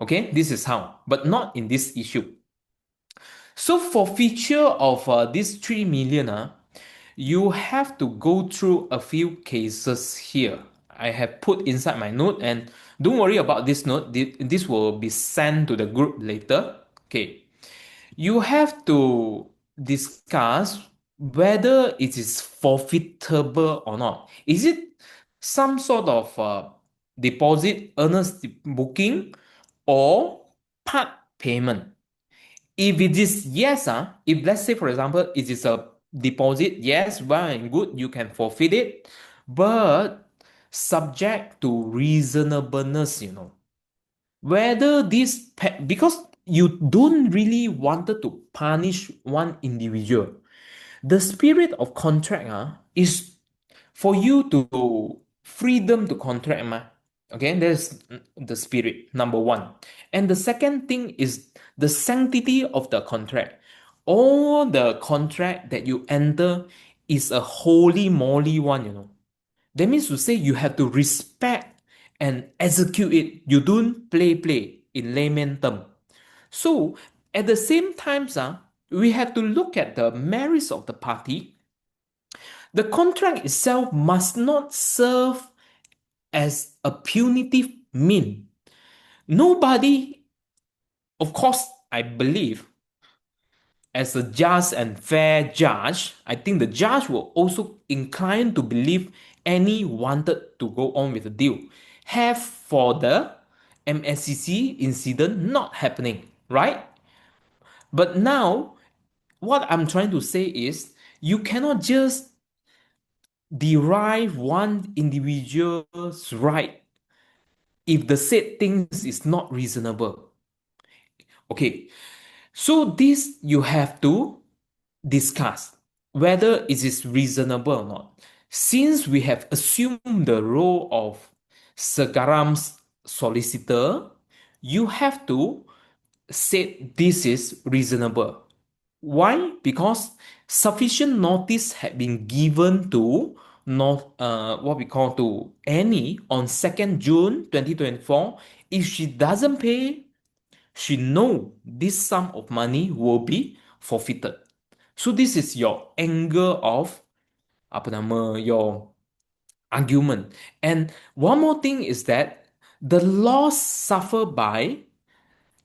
Okay, this is how, but not in this issue. So for feature of this 3 million, you have to go through a few cases here. I have put inside my note, and don't worry about this note. This will be sent to the group later. Okay. You have to discuss whether it is forfeitable or not. Is it some sort of deposit, earnest booking, or part payment? If it is yes, if let's say for example it is a deposit, yes, well and good, you can forfeit it, but subject to reasonableness. Whether this because you don't really wanted to punish one individual. The spirit of contract is for you to freedom to contract. Okay, there's the spirit, number one. And the second thing is the sanctity of the contract. All the contract that you enter is a holy moly one. That means to say you have to respect and execute it. You don't play in layman term. So at the same time, we have to look at the merits of the party. The contract itself must not serve as a punitive mean. Nobody, of course, I believe, as a just and fair judge, I think the judge will also incline to believe any wanted to go on with the deal. Have for the MSCC incident not happening, right? But now, what I'm trying to say is you cannot just derive one individual's right if the said things is not reasonable. Okay, so this you have to discuss whether it is reasonable or not. Since we have assumed the role of Segaram's solicitor, you have to say this is reasonable. Why? Because sufficient notice had been given to not what we call to Annie on 2nd June 2024. If she doesn't pay, she know this sum of money will be forfeited. So this is your angle of apa nama your argument. And one more thing is that the loss suffered by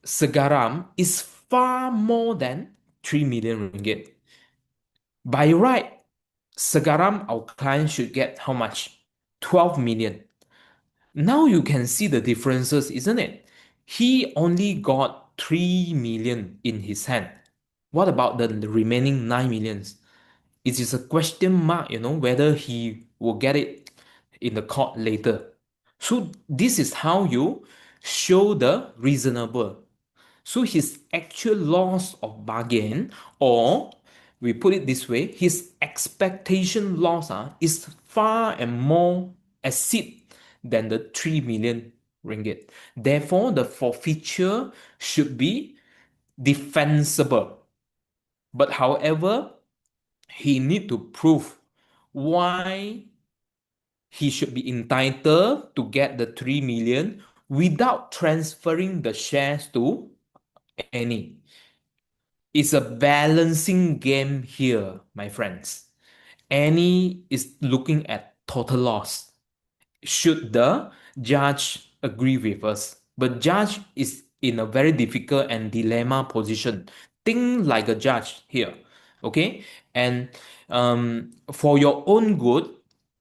Segaram is far more than 3 million ringgit. By right, Segaram, our client, should get how much? 12 million. Now you can see the differences, isn't it? He only got 3 million in his hand. What about the remaining 9 millions? It is a question mark, whether he will get it in the court later. So this is how you show the reasonable. So his actual loss of bargain, or we put it this way, his expectation loss is far and more exceed than the 3 million ringgit. Therefore, the forfeiture should be defensible. But however, he need to prove why he should be entitled to get the 3 million without transferring the shares to any. It's a balancing game here, my friends. Annie is looking at total loss. Should the judge agree with us? But judge is in a very difficult and dilemma position. Think like a judge here, okay? And for your own good,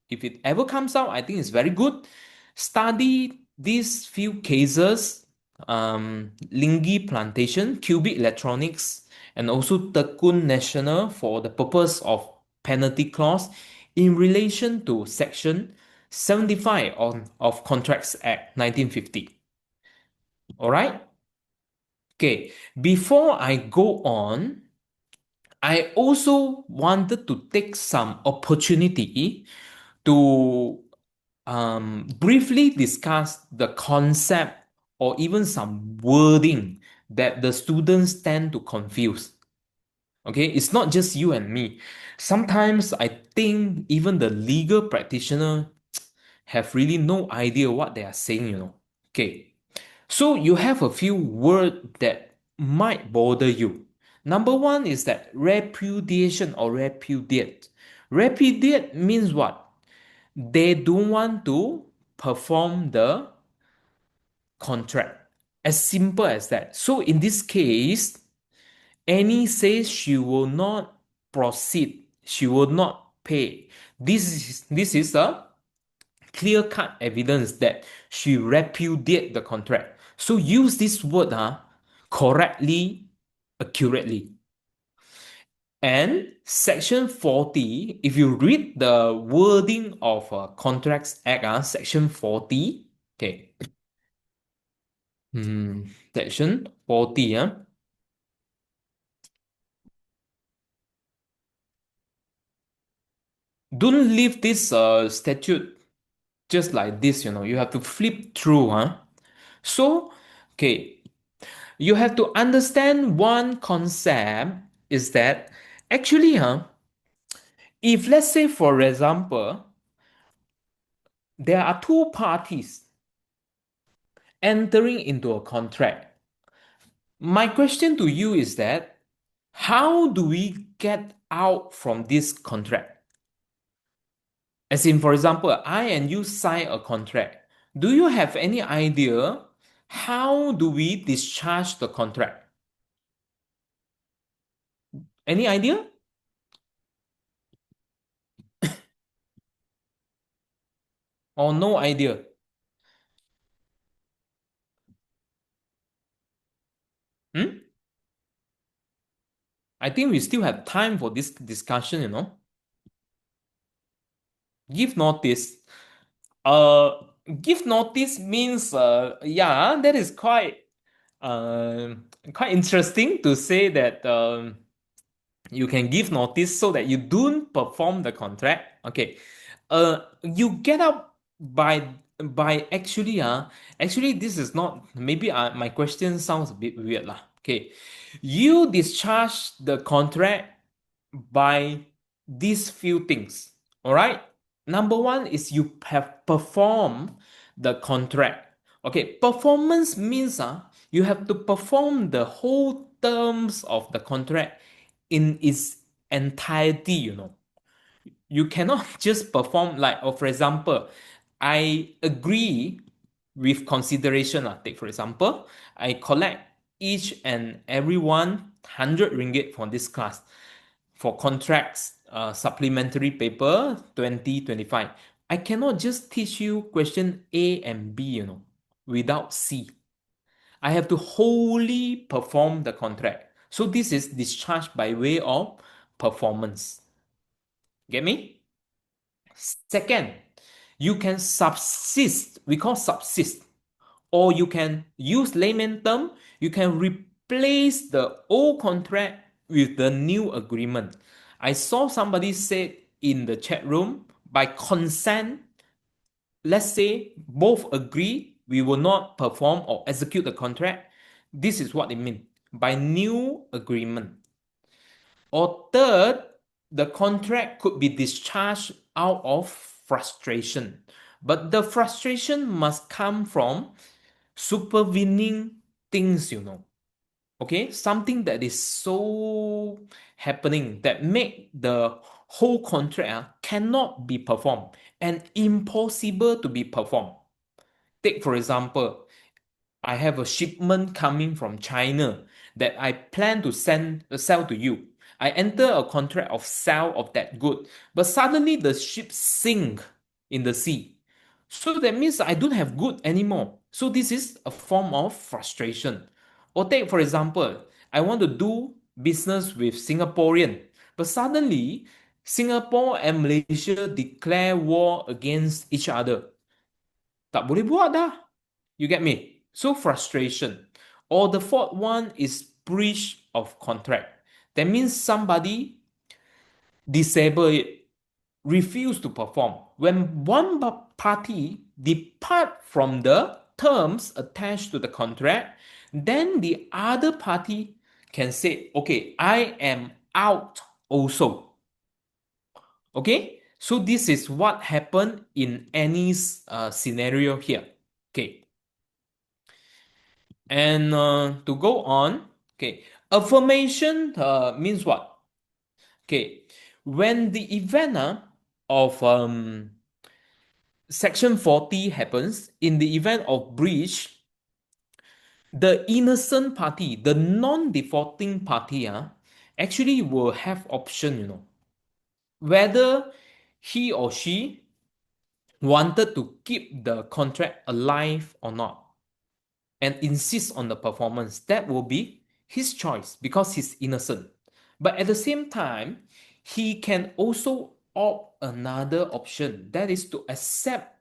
if it ever comes out, I think it's very good. Study these few cases, Lingi Plantation, Cubic Electronics, and also Tekun National for the purpose of penalty clause in relation to Section 75 of Contracts Act 1950. All right? Okay, before I go on, I also wanted to take some opportunity to briefly discuss the concept or even some wording that the students tend to confuse. Okay, it's not just you and me. Sometimes I think even the legal practitioner have really no idea what they are saying. Okay, so you have a few words that might bother you. Number one is that repudiation or repudiate. Repudiate means what? They don't want to perform the contract. As simple as that. So in this case, Annie says she will not proceed. She will not pay. This is a clear-cut evidence that she repudiate the contract. So use this word correctly, accurately. And Section 40, if you read the wording of Contracts Act, Section 40, okay. Section 40, don't leave this statute just like this. You have to flip through. So, okay, You have to understand one concept is that actually, if let's say, for example, there are two parties entering into a contract. My question to you is that how do we get out from this contract? As in, for example, I and you sign a contract. Do you have any idea how do we discharge the contract? Any idea? Or no idea? Hmm? I think we still have time for this discussion. Give notice. Uh, give notice means yeah, that is uh quite interesting to say that you can give notice so that you don't perform the contract. Okay. You get up by actually this is not maybe my question sounds a bit weird lah. Okay. You discharge the contract by these few things. All right. Number one is you have performed the contract. Okay, performance means you have to perform the whole terms of the contract in its entirety. You cannot just perform like, for example, I agree with consideration. Take for example, I collect each and every one 100 ringgit for this class for contracts supplementary paper 2025. I cannot just teach you question A and B, without C. I have to wholly perform the contract. So this is discharged by way of performance. Get me? Second, you can subsist. We call subsist. Or you can use layman term, you can replace the old contract with the new agreement. I saw somebody said in the chat room, by consent, let's say both agree we will not perform or execute the contract. This is what it means by new agreement. Or third, the contract could be discharged out of frustration. But the frustration must come from supervening things. Okay, something that is so happening that make the whole contract cannot be performed and impossible to be performed. Take for example, I have a shipment coming from China that I plan to sell to you. I enter a contract of sale of that good, but suddenly the ship sink in the sea. So that means I don't have good anymore. So this is a form of frustration. Or take for example, I want to do business with Singaporean, but suddenly Singapore and Malaysia declare war against each other. Tak boleh buat dah. You get me? So frustration. Or the fourth one is breach of contract. That means somebody disable it, refuse to perform. When one party depart from the terms attached to the contract, then the other party can say, okay, I am out also. Okay, so this is what happened in any scenario here. Okay, and to go on, okay, affirmation means what? Okay, when the event of section 40 happens, in the event of breach, the innocent party, the non-defaulting party, actually will have option, whether he or she wanted to keep the contract alive or not and insist on the performance. That will be his choice because he's innocent. But at the same time, he can also opt another option, that is to accept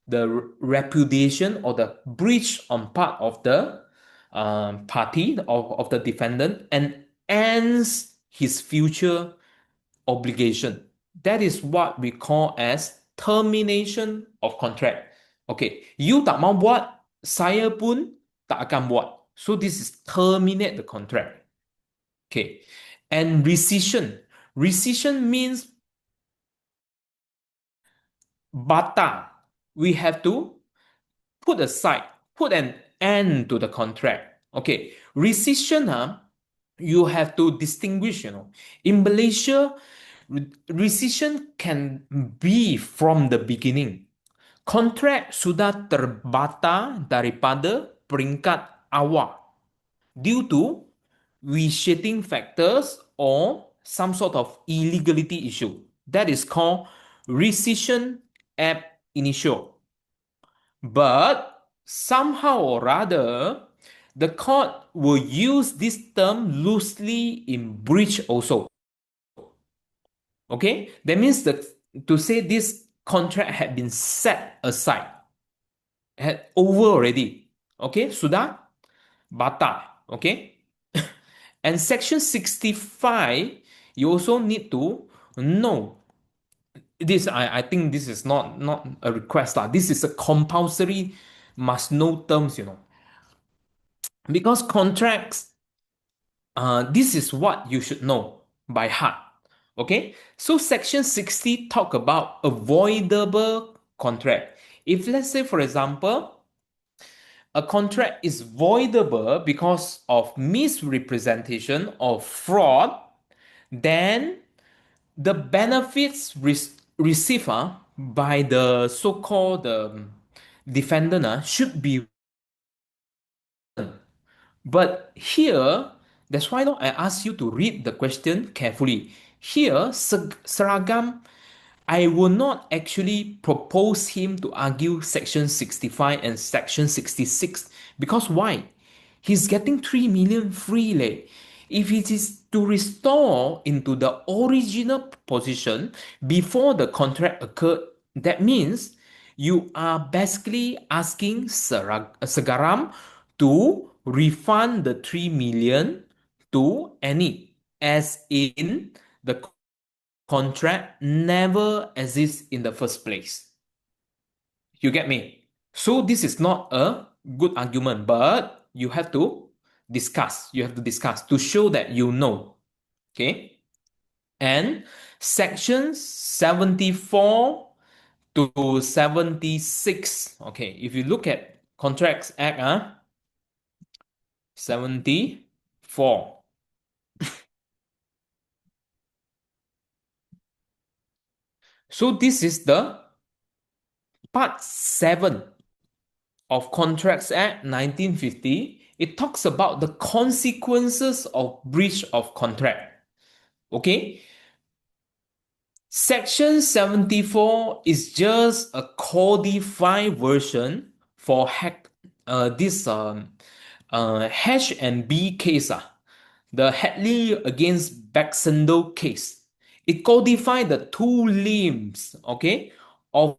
the repudiation or the breach on part of the party of the defendant and ends his future obligation. That is what we call as termination of contract. Okay, you tak mau buat, saya pun tak akan buat. So this is terminate the contract. Okay. And rescission. Rescission means bata. We have to put aside, put an end to the contract. Okay. Rescission, you have to distinguish, In Malaysia, rescission can be from the beginning. Kontrak sudah terbata daripada peringkat awal due to reshaping factors or some sort of illegality issue. That is called rescission ab initio. But somehow or rather, the court will use this term loosely in breach also. Okay, that means that to say this contract had been set aside, had over already. Okay, sudah bata. Okay, and section 65, you also need to know this. I think this is not a request lah. This is a compulsory must know terms. Because contracts, this is what you should know by heart. Okay, so section 60 talk about avoidable contract. If let's say, for example, a contract is voidable because of misrepresentation or fraud, then the benefits received by the so-called defendant should be. But here, that's why I ask you to read the question carefully. Here, Seragam, I will not actually propose him to argue section 65 and section 66 because why? He's getting 3 million free leh. If it is to restore into the original position before the contract occurred, that means you are basically asking Segaram to refund the 3 million to any, as in the contract never exists in the first place. You get me? So this is not a good argument, but you have to discuss. You have to discuss to show that you know. Okay? And section 74 to 76. Okay, if you look at Contracts Act, 74. So this is the part 7 of Contracts Act 1950. It talks about the consequences of breach of contract. Okay? Section 74 is just a codified version for this H&B case, the Hadley against Baxendale case. It codified the two limbs, okay, of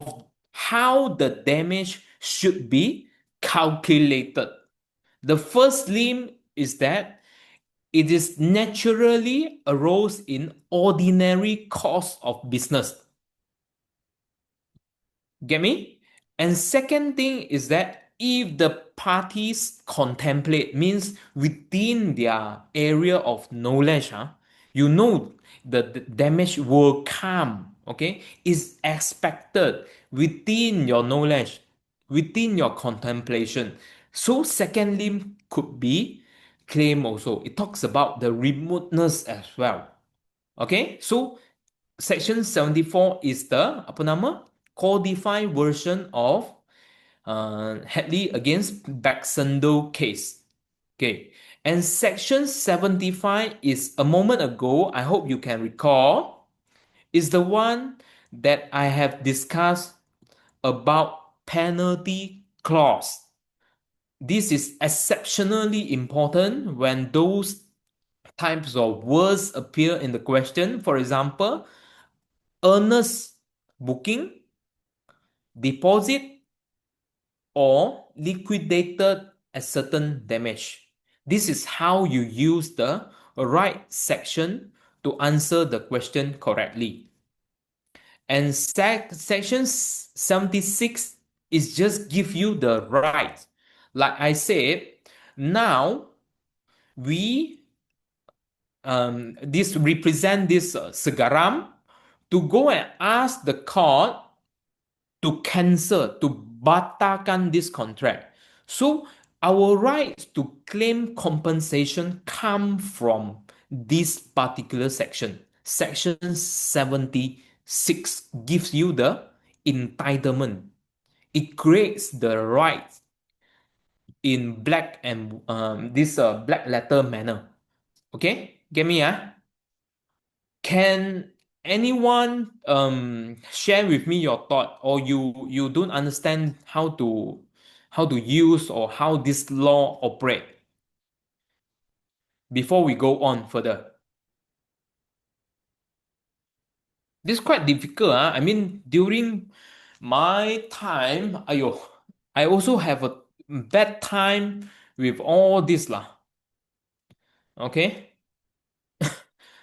how the damage should be calculated. The first limb is that it is naturally arose in ordinary course of business. Get me? And second thing is that if the parties contemplate, means within their area of knowledge, the damage will come, okay, is expected within your knowledge, within your contemplation. So second limb could be claim also. It talks about the remoteness as well. Okay, so section 74 is the apa nama codified version of Hadley against Baxendale case. Okay, and section 75 is a moment ago, I hope you can recall, is the one that I have discussed about penalty clause. This is exceptionally important when those types of words appear in the question. For example, earnest booking, deposit, or liquidated as certain damage. This is how you use the right section to answer the question correctly. And section 76 is just give you the right. Like I said, Now we this represent this Segaram to go and ask the court to cancel, to batalkan this contract. So our rights to claim compensation come from this particular section. Section 76 gives you the entitlement. It creates the rights in black and this black letter manner. Okay, get me? Can anyone share with me your thought, or you don't understand how to use or how this law operate before we go on further? This is quite difficult. I mean, during my time, ayo, I also have a bad time with all this lah. Okay.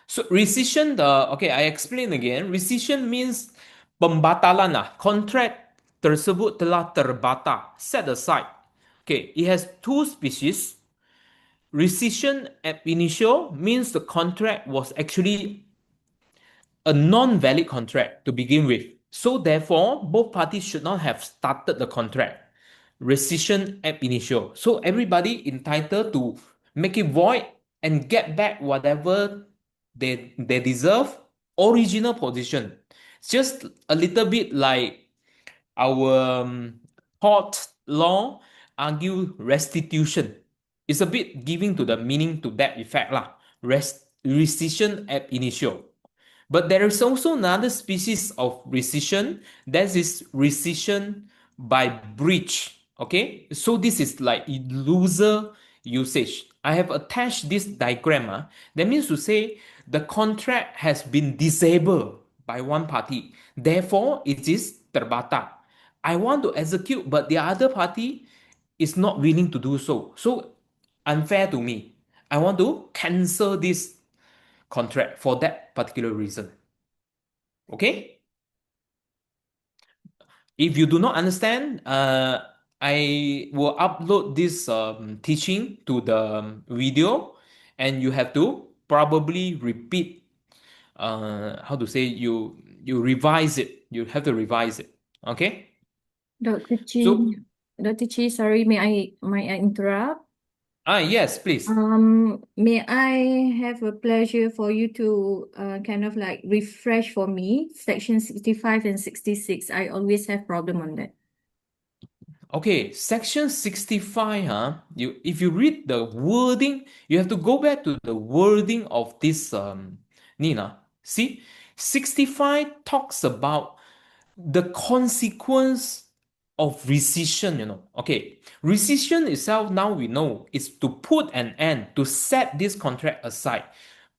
So rescission, okay, I explain again. Rescission means pembatalan lah. Contract tersebut telah terbatal, set aside. Okay, it has two species. Rescission ab initio means the contract was actually a non-valid contract to begin with. So therefore, both parties should not have started the contract. Rescission ab initio. So everybody entitled to make it void and get back whatever they deserve. Original position. It's just a little bit like our court law argue restitution. It's a bit giving to the meaning to that effect lah. Rescission ab initio. But there is also another species of rescission. That is rescission by breach. Okay, so this is like looser usage. I have attached this diagram. That means to say the contract has been disabled by one party. Therefore, it is terbatal. I want to execute, but the other party is not willing to do so. So unfair to me. I want to cancel this contract for that particular reason. Okay? If you do not understand, I will upload this teaching to the video, and you have to probably repeat. How to say, you revise it. You have to revise it. Okay? Dr. So Chee, Dr. Chee, sorry, may I interrupt? Yes, please. May I have a pleasure for you to kind of like refresh for me section 65 and 66. I always have problem on that. Okay, section 65, if you read the wording, you have to go back to the wording of this Nina. See, 65 talks about the consequence of rescission, Okay, rescission itself, now we know, is to put an end, to set this contract aside.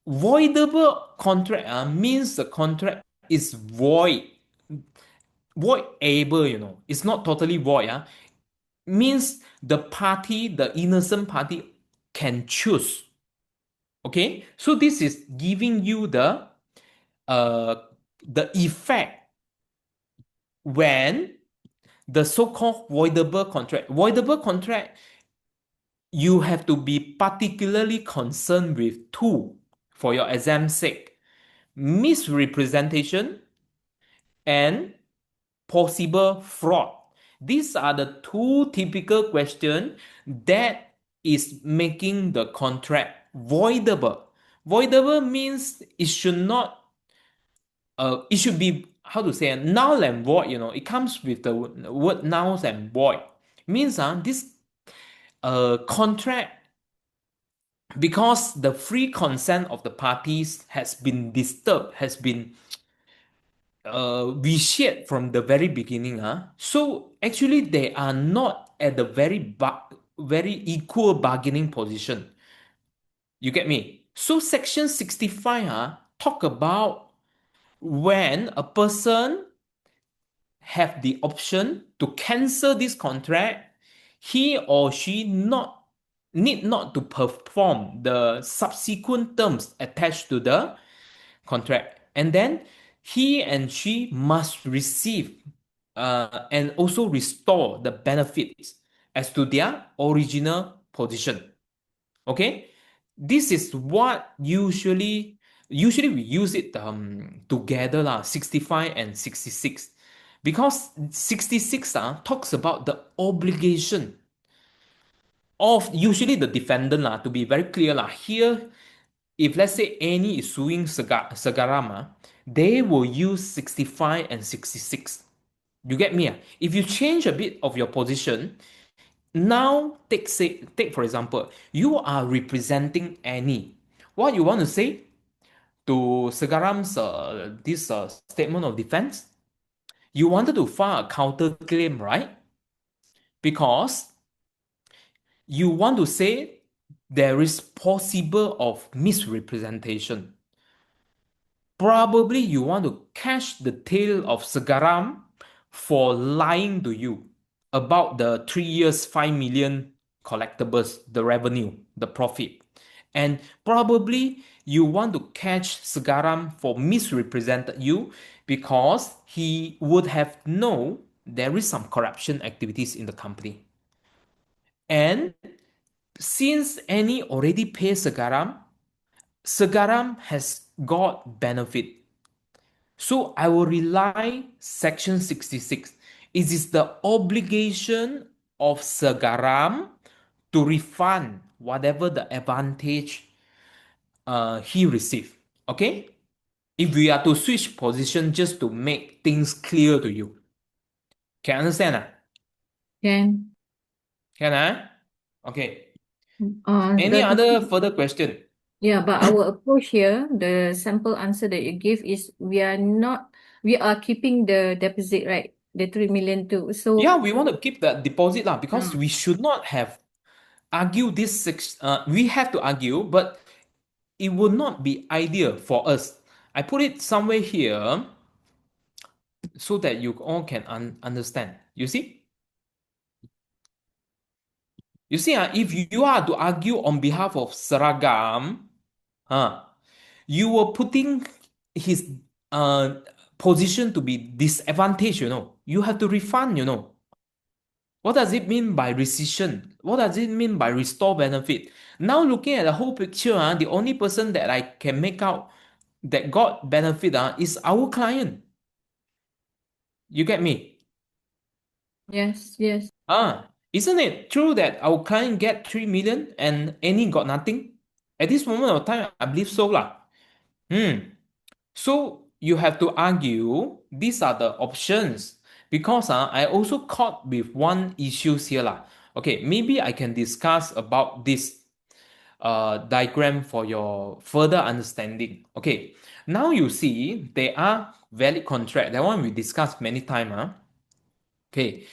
Voidable contract means the contract is voidable, It's not totally void. Means the party, the innocent party, can choose. Okay, so this is giving you uh the effect when the so-called voidable contract, you have to be particularly concerned with two for your exam's sake: misrepresentation and possible fraud. These are the two typical questions that is making the contract voidable. Voidable means it should not, it should be, how to say, null and void, It comes with the word null and void. Means this contract, because the free consent of the parties has been disturbed, has been reshaped from the very beginning. So actually they are not at the very equal bargaining position. You get me? So section 65 talk about when a person have the option to cancel this contract, he or she need not to perform the subsequent terms attached to the contract, and then he and she must receive and also restore the benefits as to their original position. Okay, this is what usually we use it together lah, 65 and 66, because 66 talks about the obligation of usually the defendant lah. To be very clear lah, here if let's say Annie is suing Segaram, they will use 65 and 66. You get me? If you change a bit of your position, now take for example, you are representing Annie. What you want to say to Segaram's this statement of defense? You wanted to file a counter claim, right? Because you want to say there is possible of misrepresentation. Probably you want to catch the tail of Segaram for lying to you about the 3 years 5 million collectibles, the revenue, the profit. And probably you want to catch Segaram for misrepresented you because he would have known there is some corruption activities in the company. And since Annie already pays Segaram, Segaram has got benefit. So I will rely section 66. It is the obligation of Segaram to refund whatever the advantage he received. Okay? If we are to switch position just to make things clear to you. Can understand? Can. Can I? Okay. Any The other further question? Yeah, but our approach here, the sample answer that you give is we are keeping the deposit, right? The 3 million too. Yeah, So, we want to keep that deposit lah, because we should not have argued this we have to argue, but it would not be ideal for us. I put it somewhere here so that you all can understand. You see? You see, if you are to argue on behalf of Seragam, you were putting his position to be disadvantaged, you know. You have to refund, you know. What does it mean by rescission? What does it mean by restore benefit? Now looking at the whole picture, the only person that I can make out that got benefit is our client. You get me? yes, yes. Isn't it true that our client get 3 million and Annie got nothing? At this moment of time, I believe so lah. So you have to argue these are the options, because I also caught with one issues here lah. Okay, maybe I can discuss about this diagram for your further understanding. Okay, now you see they are valid contract. That one we discussed many times. Okay,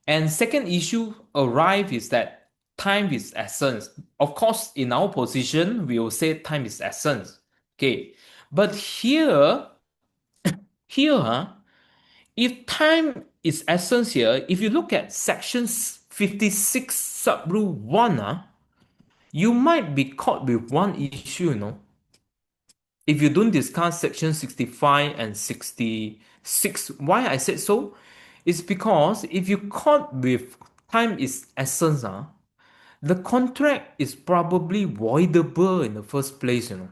and second issue arrive is that time is essence. Of course, in our position, we will say time is essence. Okay, but here, if time is essence here, if you look at section 56 sub rule 1, you might be caught with one issue, you know. If you don't discuss section 65 and 66, why I said so? It's because if you caught with time is essence, the contract is probably voidable in the first place, you know.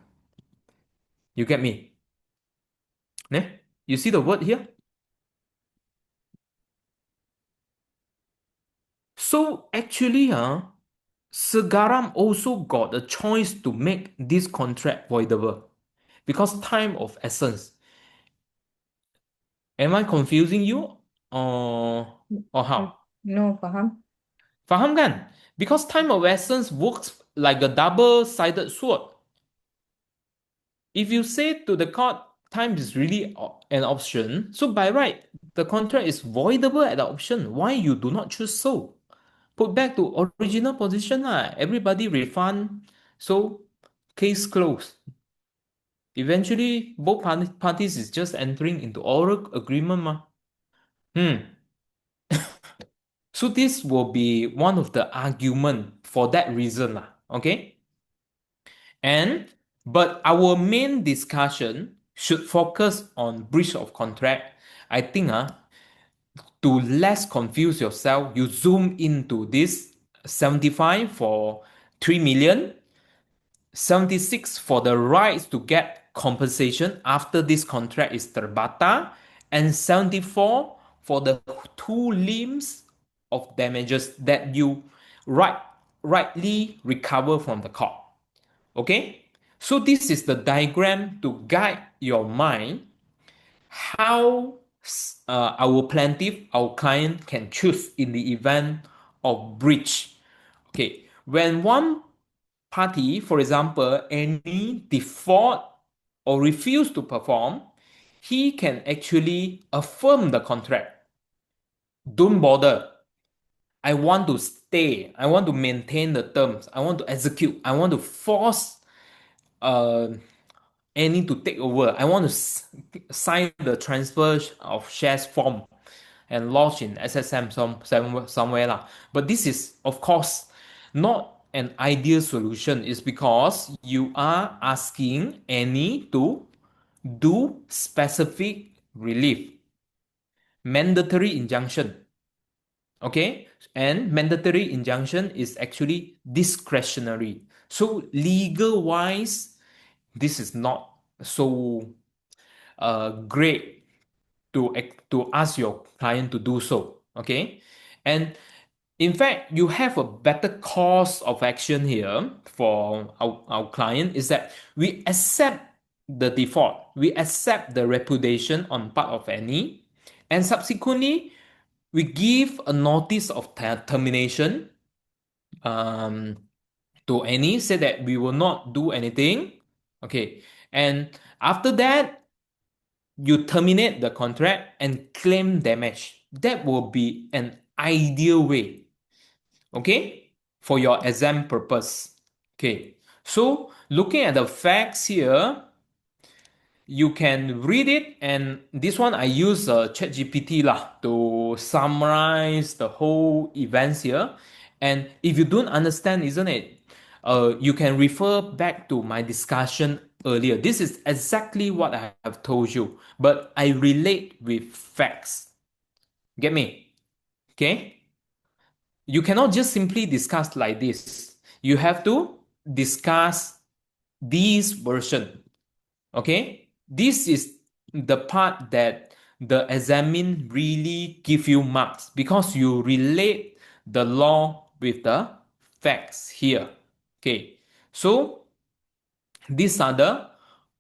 You get me? Ne? You see the word here? So actually, Segaram also got a choice to make this contract voidable because time of essence. Am I confusing you or how? No, faham. Faham kan? Because time of essence works like a double-sided sword. If you say to the court, time is really an option, so by right, the contract is voidable at the option. Why you do not choose so? Put back to original position lah. Everybody refund. So case closed. Eventually, both parties is just entering into oral agreement ma. So this will be one of the argument for that reason lah. Okay. But our main discussion should focus on breach of contract. I think to less confuse yourself, you zoom into this 75 for 3 million. 76 for the rights to get compensation after this contract is terbata, and 74 for the two limbs of damages that you right, rightly recover from the court. Okay? So this is the diagram to guide your mind how our plaintiff, our client can choose in the event of breach. Okay, when one party, for example, any default or refuse to perform, he can actually affirm the contract. Don't bother. I want to stay. I want to maintain the terms. I want to execute. I want to force uh, any to take over. I want to sign the transfer of shares form and lodge in SSM somewhere lah. But this is, of course, not an ideal solution. It's because you are asking any to do specific relief, mandatory injunction. Okay, and mandatory injunction is actually discretionary. So legal wise, this is not so great to ask your client to do so. Okay, and in fact, you have a better course of action here for our client is that we accept the default, we accept the repudiation on part of any, and subsequently we give a notice of termination um, to any, say that we will not do anything. Okay, and after that, you terminate the contract and claim damage. That will be an ideal way, okay, for your exam purpose. Okay, so looking at the facts here, you can read it, and this one I use ChatGPT lah to summarize the whole events here. And if you don't understand, isn't it? You can refer back to my discussion earlier. This is exactly what I have told you, but I relate with facts. Get me? Okay? You cannot just simply discuss like this. You have to discuss this version. Okay? This is the part that the examine really give you marks because you relate the law with the facts here. Okay. So these are the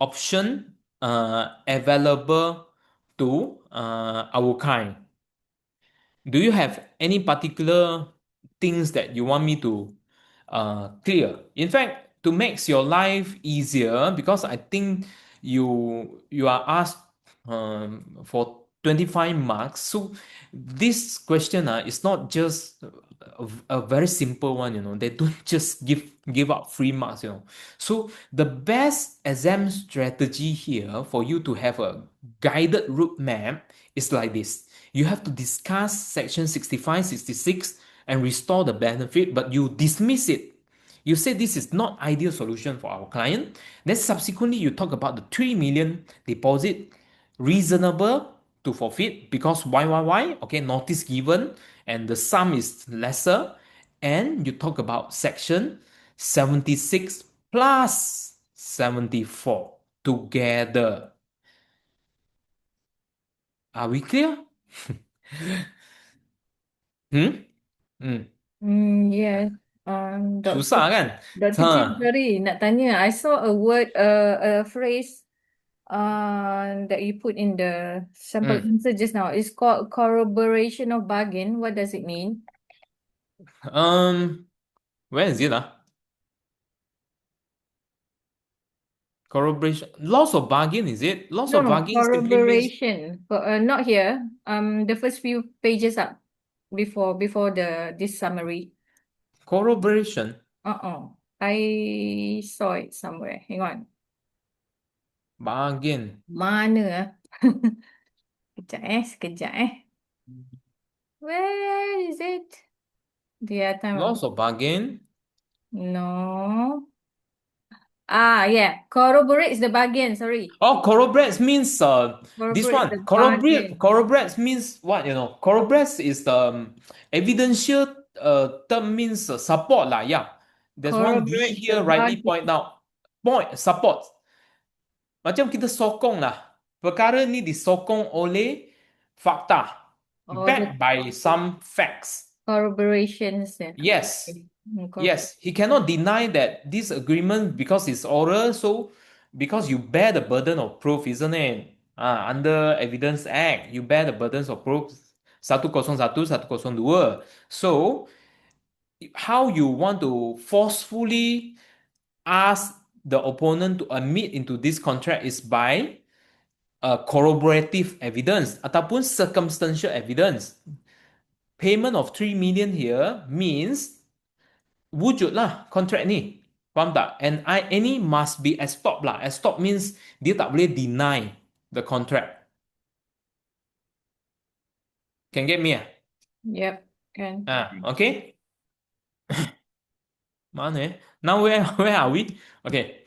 option available to our kind. Do you have any particular things that you want me to clear? In fact, to make your life easier, because I think you are asked for 25 marks. So this question is not just a very simple one, you know. They don't just give out free marks, you know. So the best exam strategy here for you to have a guided route map is like this. You have to discuss section 65, 66 and restore the benefit, but you dismiss it. You say this is not ideal solution for our client. Then subsequently you talk about the 3 million deposit reasonable to forfeit because why? Okay, notice given and the sum is lesser. And you talk about section 76 plus 74 together. Are we clear? Hmm? Hmm. Yes. Doctor, Susah kan? Dr. Chee, Ha. sorry, nak tanya. I saw a word, a phrase, that you put in the sample Hmm. answer just now. It's called corroboration of bargain. What does it mean? Um, where is it? Corroboration. Loss of bargain, is it? Loss No, of no, bargain simply means corroboration. Not here. The first few pages up before this summary. corroboration. Uh-uh. I saw it somewhere. Hang on. Bargain. Mana ah? Sekejap eh. Where is it? Dia time. Loss of bargain. No. Yeah. Corroborate is the bargain. Sorry. Oh, corroborates means this Corroborate is one. the bargain. Corroborates means what, you know? Corroborates is the evidential term means support lah. Yeah. There's one V Corroborate the here rightly bargain. point out. point support. Macam kita sokong lah. Perkara ni disokong oleh fakta, Or the backed by some facts. corroborations. Yeah. Yes, Okay. yes. He cannot deny that this agreement, because it's oral, so because you bear the burden of proof, isn't it? Under Evidence Act, you bear the burdens of proof 101, 102. So, how you want to forcefully ask the opponent to admit into this contract is by corroborative evidence ataupun circumstantial evidence. Payment of 3 million here means wujud lah kontrak ni. Faham tak? And any must be estopped lah. Estopped means dia tak boleh deny the contract. Can get me ah? Yep. Can. Okay. Mana eh? Now where are we? Okay.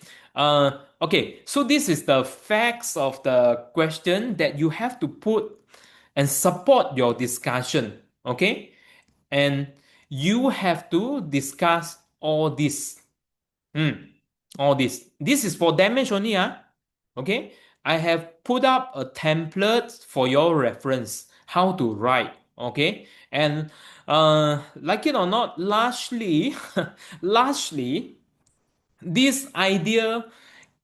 Okay. So this is the facts of the question that you have to put and support your discussion. Okay. And you have to discuss all this. All this. This is for damage only, Okay. I have put up a template for your reference, how to write. Okay. And like it or not, largely, largely, this idea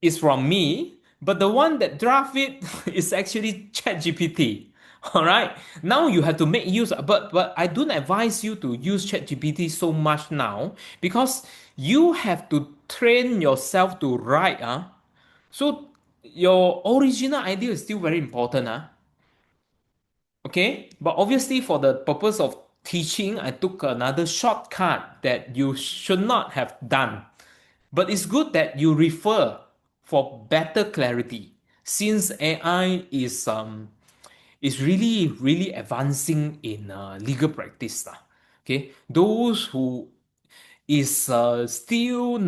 is from me, but the one that draft it is actually ChatGPT. All right. Now you have to make use, but I don't advise you to use ChatGPT so much now because you have to train yourself to write. So your original idea is still very important. Okay. But obviously, for the purpose of teaching, I took another shortcut that you should not have done. But it's good that you refer for better clarity since AI is really advancing in legal practice lah. Okay, those who is still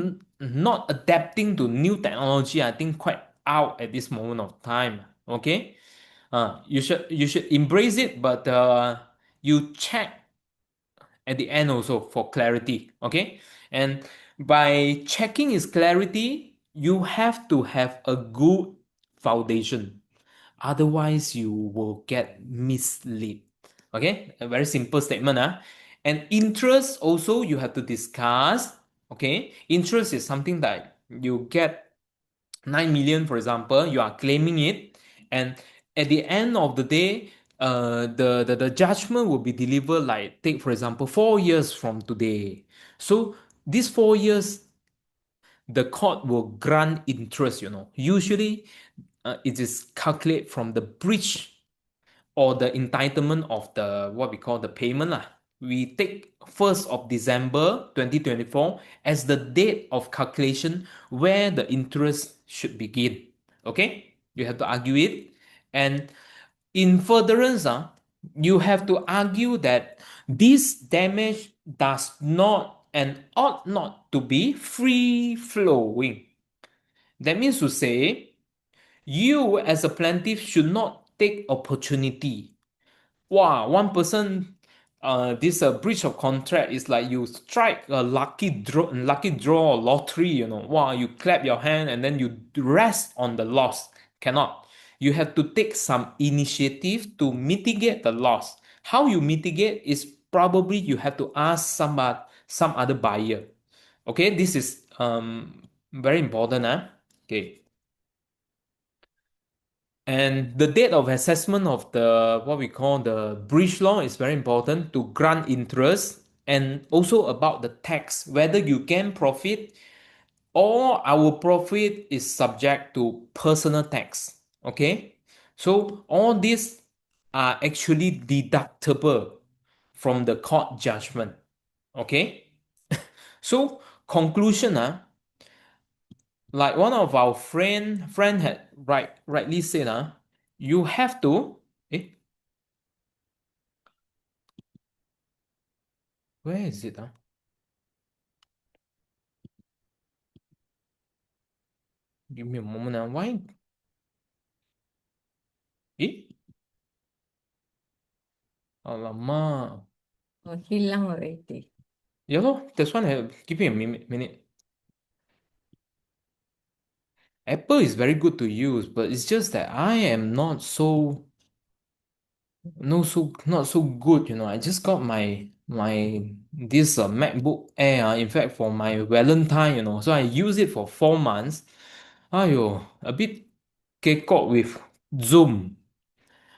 not adapting to new technology, I think quite out at this moment of time. Okay, you should embrace it, but you check at the end also for clarity. Okay. And by checking his clarity, you have to have a good foundation. Otherwise, you will get misled. Okay. A very simple statement. And interest also you have to discuss. Okay. Interest is something that you get 9 million, for example, you are claiming it, and at the end of the day, the judgment will be delivered like, take for example, 4 years from today. So these 4 years, the court will grant interest, Usually, it is calculated from the breach or the entitlement of the what we call the payment lah. We take 1st of December 2024 as the date of calculation where the interest should begin. Okay? You have to argue it. And in furtherance, you have to argue that this damage does not and ought not to be free flowing. That means to say, you as a plaintiff should not take opportunity. Wow, one person, this breach of contract is like you strike a lucky draw lottery. Wow, you clap your hand and then you rest on the loss. Cannot. You have to take some initiative to mitigate the loss. How you mitigate is probably you have to ask some other buyer. Okay, this is very important. Okay. And the date of assessment of the what we call the breach law is very important to grant interest and also about the tax, whether you gain profit or our profit is subject to personal tax. Okay. So all these are actually deductible from the court judgment. Okay. So conclusion, like one of our friend had rightly said, you have to where is it? Give me a moment. Why? Eh? Alamak. Oh, hilang already. Yeah, lor. That's why I give me a minute. Apple is very good to use, but it's just that I am not so no so not so good, I just got my this MacBook Air, in fact for my Valentine, so I use it for 4 months. Ayo, a bit kekok with Zoom.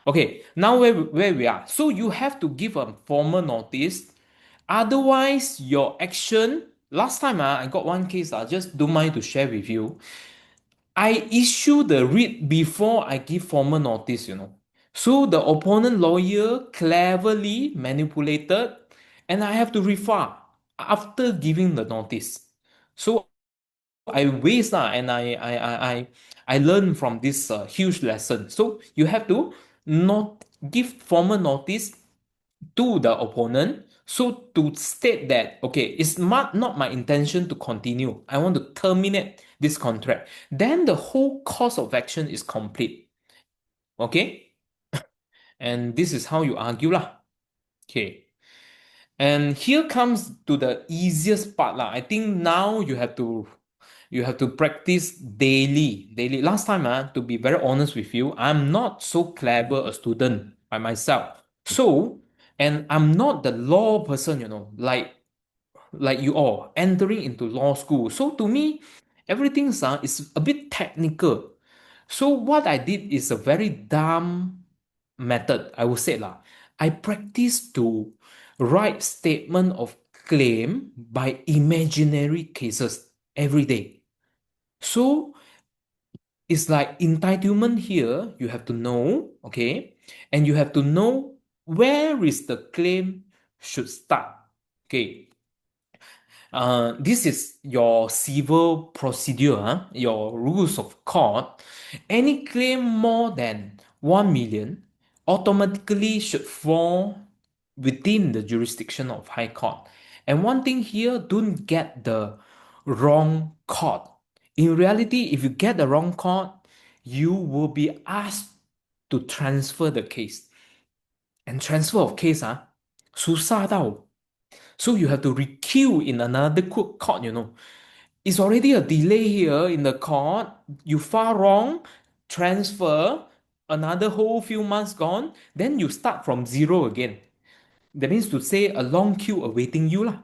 Okay, now where we are. So you have to give a formal notice. Otherwise, your action. Last time I got one case, I just don't mind to share with you. I issue the writ before I give formal notice. So the opponent lawyer cleverly manipulated, and I have to refile after giving the notice. So I waste and I learned from this huge lesson. So you have to not give formal notice to the opponent. So to state that, okay, it's not my intention to continue. I want to terminate this contract. Then the whole course of action is complete. Okay? And this is how you argue lah. Okay. And here comes to the easiest part lah. I think now you have to practice daily. Daily. Last time, to be very honest with you, I'm not so clever a student by myself. So, and I'm not the law person, like you all entering into law school. So to me, everything is a bit technical. So what I did is a very dumb method, I would say lah. I practice to write statement of claim by imaginary cases every day. So it's like entitlement here, you have to know, okay? And you have to know where is the claim should start. Okay. This is your civil procedure, your rules of court. Any claim more than 1 million automatically should fall within the jurisdiction of High Court. And one thing here, don't get the wrong court. In reality, if you get the wrong court, you will be asked to transfer the case. And transfer of case, susah tau. So you have to recue in another court. It's already a delay here in the court. You file wrong, transfer, another whole few months gone, then you start from zero again. That means to say a long queue awaiting you lah.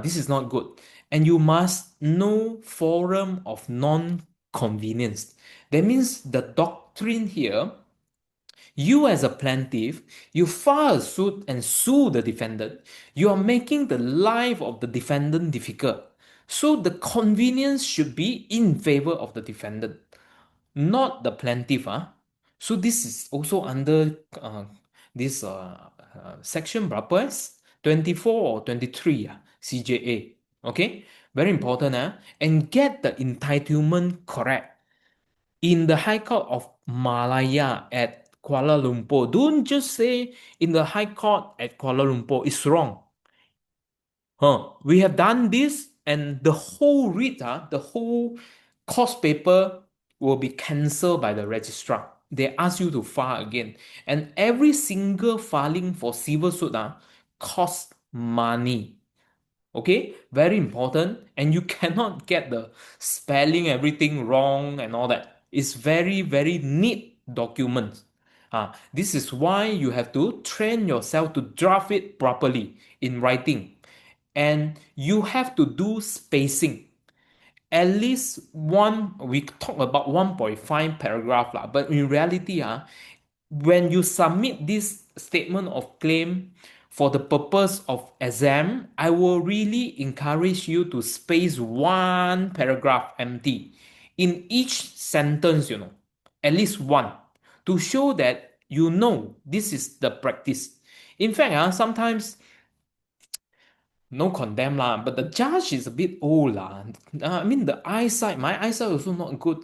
This is not good. And you must know forum of non-convenience. That means the doctrine here, you as a plaintiff, you file a suit and sue the defendant. You are making the life of the defendant difficult. So the convenience should be in favor of the defendant, not the plaintiff. So this is also under this section berapa? 24 or 23 CJA. Okay, very important. And get the entitlement correct in the High Court of Malaya at Kuala Lumpur. Don't just say in the High Court at Kuala Lumpur. It's wrong. We have done this, and the whole writ, the whole course paper will be cancelled by the registrar. They ask you to file again. And every single filing for civil suit costs money. Okay, very important. And you cannot get the spelling everything wrong and all that. It's very, very neat documents. This is why you have to train yourself to draft it properly in writing. And you have to do spacing. At least we talk about 1.5 paragraph, but in reality, when you submit this statement of claim for the purpose of exam, I will really encourage you to space one paragraph empty in each sentence, at least one, to show that this is the practice. In fact, sometimes no condemn lah, but the judge is a bit old lah. I mean, my eyesight also not good,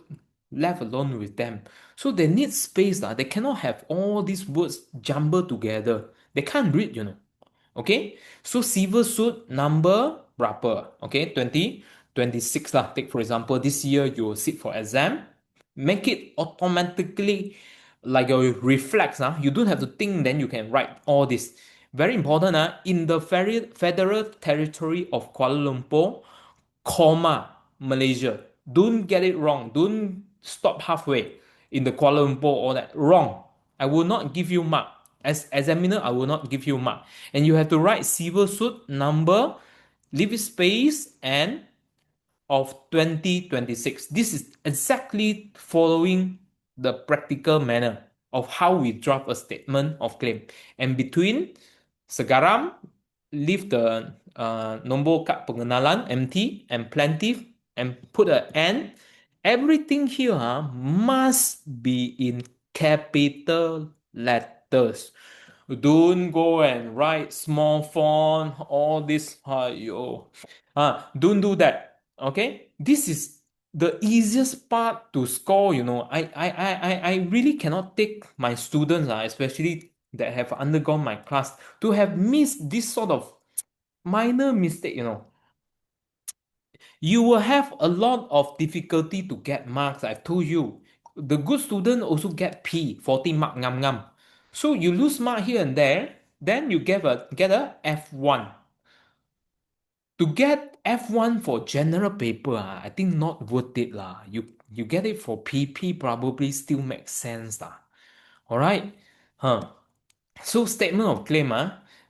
left alone with them. So they need space lah. They cannot have all these words jumbled together. They can't read. Okay? So civil suit number berapa? Okay, 26 lah. Take for example, this year you will sit for exam. Make it automatically like a reflex. You don't have to think, then you can write all this. Very important. In the Federal Territory of Kuala Lumpur, comma, Malaysia. Don't get it wrong. Don't stop halfway in the Kuala Lumpur or that. Wrong. I will not give you mark. As examiner, I will not give you mark. And you have to write civil suit number, leave space, and of 2026. This is exactly following the practical manner of how we draft a statement of claim. And between segaram, leave the nombor kad pengenalan empty and plaintiff and put an N. Everything here must be in capital letters. Don't go and write small font, all this. Don't do that. Okay? This is the easiest part to score, I really cannot take my students, especially that have undergone my class, to have missed this sort of minor mistake. You will have a lot of difficulty to get marks. I've told you. The good student also get P, 40 mark ngam ngam. So you lose mark here and there, then you get a F1. To get F1 for general paper, I think not worth it lah. You get it for PP probably still makes sense lah. All right? Huh. So statement of claim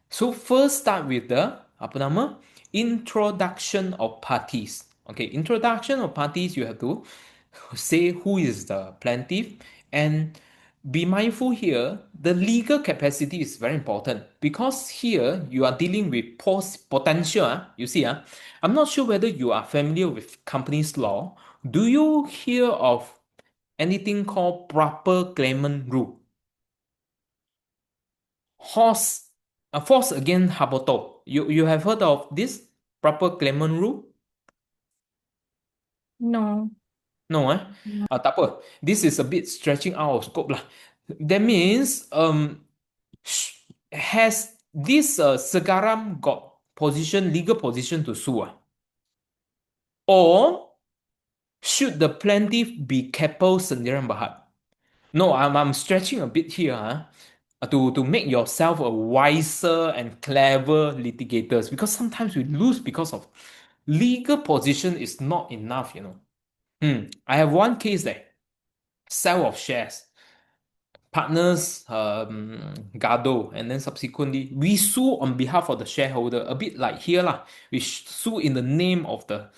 So first start with the apa nama? Introduction of parties. Okay, introduction of parties, you have to say who is the plaintiff, and be mindful here, the legal capacity is very important because here you are dealing with potential. You see, I'm not sure whether you are familiar with companies law. Do you hear of anything called proper claimant rule? Horse, force against haboto. You have heard of this proper claimant rule? No. No, tak apa. This is a bit stretching out of scope lah. That means, has this Segaram got legal position to sue? Or should the plaintiff be Keppel Sendirian Berhad? No, I'm stretching a bit here, to make yourself a wiser and clever litigators, because sometimes we lose because of legal position is not enough. I have one case there, sale of shares. Partners Gado, and then subsequently we sue on behalf of the shareholder, a bit like here lah. We sue in the name of the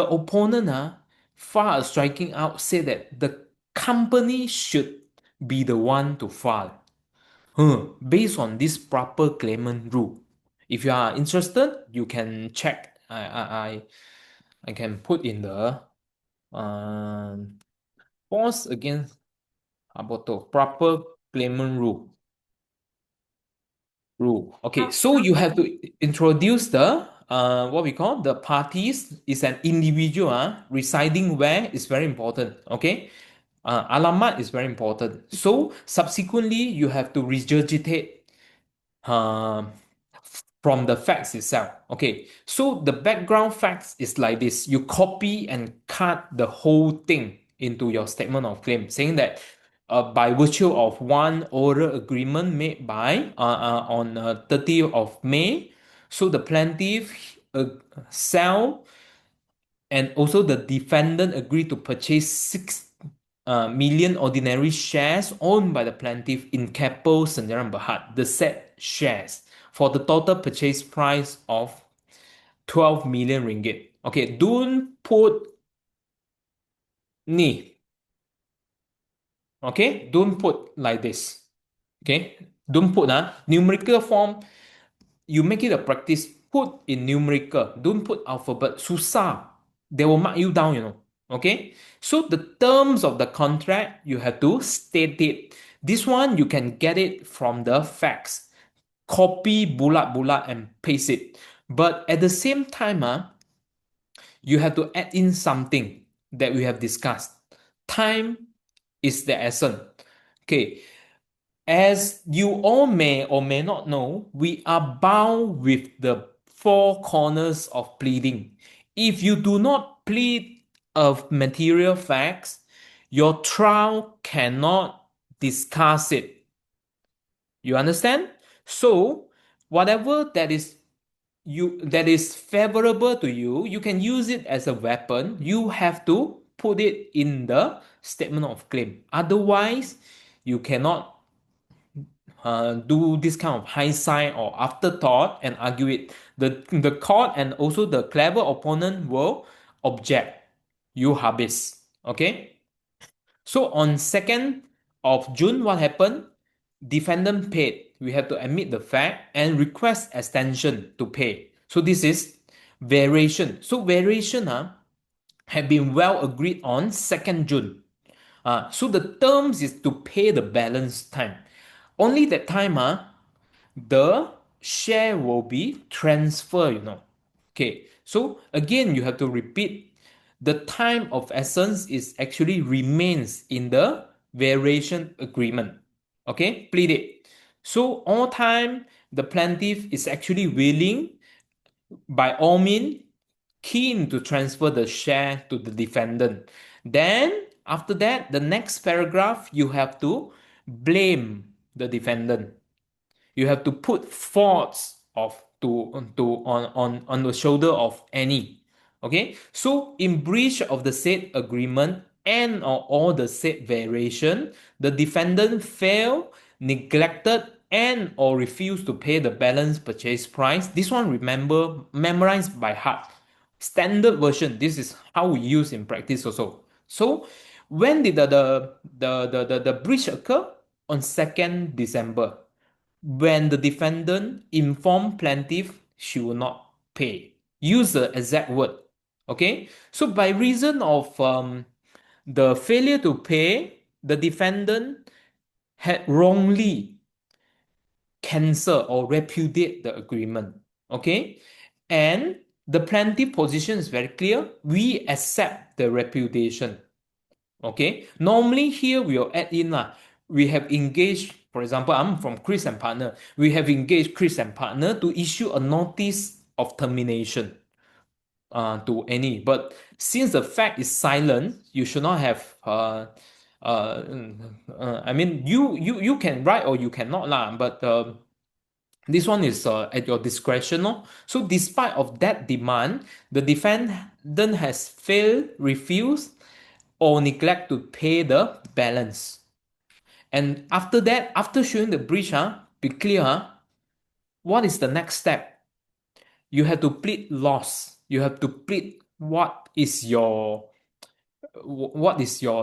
opponent far a striking out, say that the company should be the one to file. Based on this proper claimant rule. If you are interested, you can check. I can put in the force against Aboto proper claimant rule. Okay, so you have to introduce the what we call the parties is an individual residing where is very important. Okay, alamat is very important. So subsequently, you have to regurgitate uh, from the facts itself. Okay, so the background facts is like this. You copy and cut the whole thing into your statement of claim, saying that by virtue of one oral agreement made by on 30th of May, so the plaintiff sell and also the defendant agreed to purchase 6 million ordinary shares owned by the plaintiff in Keppel Sendirian Berhad, the said shares, for the total purchase price of 12 million ringgit. Okay, don't put ni. Okay, don't put like this. Okay, don't put numerical form. You make it a practice. Put in numerical. Don't put alphabet. Susah. They will mark you down. Okay, so the terms of the contract you have to state it. This one you can get it from the facts. Copy bulat and paste it. But at the same time, you have to add in something that we have discussed. Time is the essence. Okay, as you all may or may not know, we are bound with the four corners of pleading. If you do not plead of material facts, your trial cannot discuss it. You understand? So, whatever that is that is favorable to you, you can use it as a weapon. You have to put it in the statement of claim. Otherwise, you cannot do this kind of hindsight or afterthought and argue it. The court and also the clever opponent will object. You habis. Okay? So on 2nd of June, what happened? Defendant paid. We have to admit the fact and request extension to pay. So this is variation. So variation have been well agreed on 2nd June. So the terms is to pay the balance time. Only that time, the share will be transferred. Okay, so again, you have to repeat. The time of essence is actually remains in the variation agreement. Okay, plead it. So all time, the plaintiff is actually willing, by all means, keen to transfer the share to the defendant. Then, after that, the next paragraph, you have to blame the defendant. You have to put faults of to on the shoulder of any. Okay, so in breach of the said agreement and or all the said variation, the defendant failed, neglected, and or refused to pay the balance purchase price. This one, remember, memorized by heart. Standard version. This is how we use in practice also. So when did the breach occur? On 2nd December, when the defendant informed plaintiff she will not pay. Use the exact word. Okay, so by reason of the failure to pay, the defendant had wrongly cancel or repudiate the agreement. Okay, and the plaintiff position is very clear. We accept the repudiation. Okay, normally here we will add in we have engaged, for example, I'm from Chris and Partner. We have engaged Chris and Partner to issue a notice of termination to any. But since the fact is silent, you should not have. I mean, you can write or you cannot lah. But this one is at your discretion. No? So despite of that demand, the defendant has failed, refused, or neglect to pay the balance. And after that, after showing the breach, be clear, what is the next step? You have to plead loss. You have to plead what is your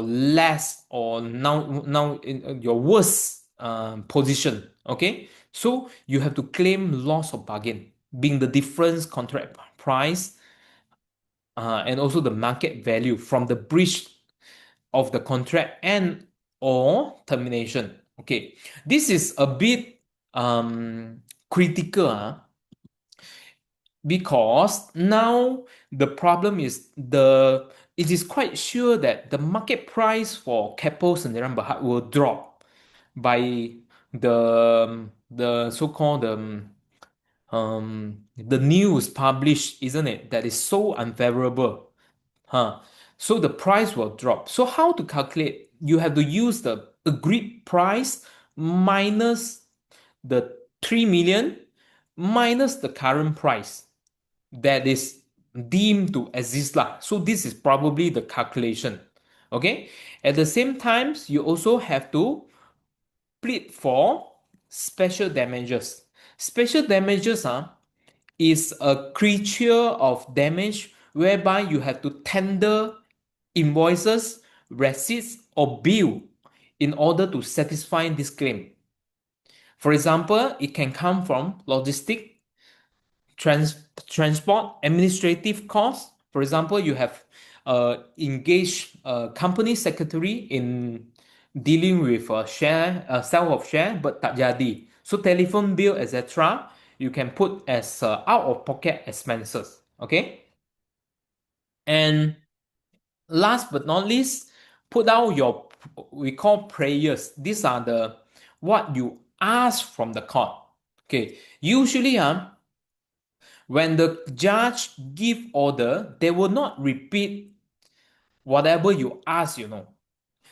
last or now in your worst position. Okay, so you have to claim loss of bargain, being the difference contract price and also the market value from the breach of the contract and or termination. Okay, this is a bit critical because now the problem is it is quite sure that the market price for Keppel Sendirian Berhad will drop by the so-called the news published, isn't it? That is so unfavorable. So the price will drop. So how to calculate? You have to use the agreed price minus the 3 million minus the current price that is deemed to exist lah. So this is probably the calculation. Okay. At the same time, you also have to plead for special damages. Special damages is a creature of damage whereby you have to tender invoices, receipts, or bill in order to satisfy this claim. For example, it can come from logistic, transport, administrative costs. For example, you have engaged a company secretary in dealing with a share, sale of share, but tak jadi. So telephone bill, etc., you can put as out-of-pocket expenses. Okay, and last but not least, put down your we call prayers. These are the what you ask from the court. Okay, usually when the judge give order, they will not repeat whatever you ask.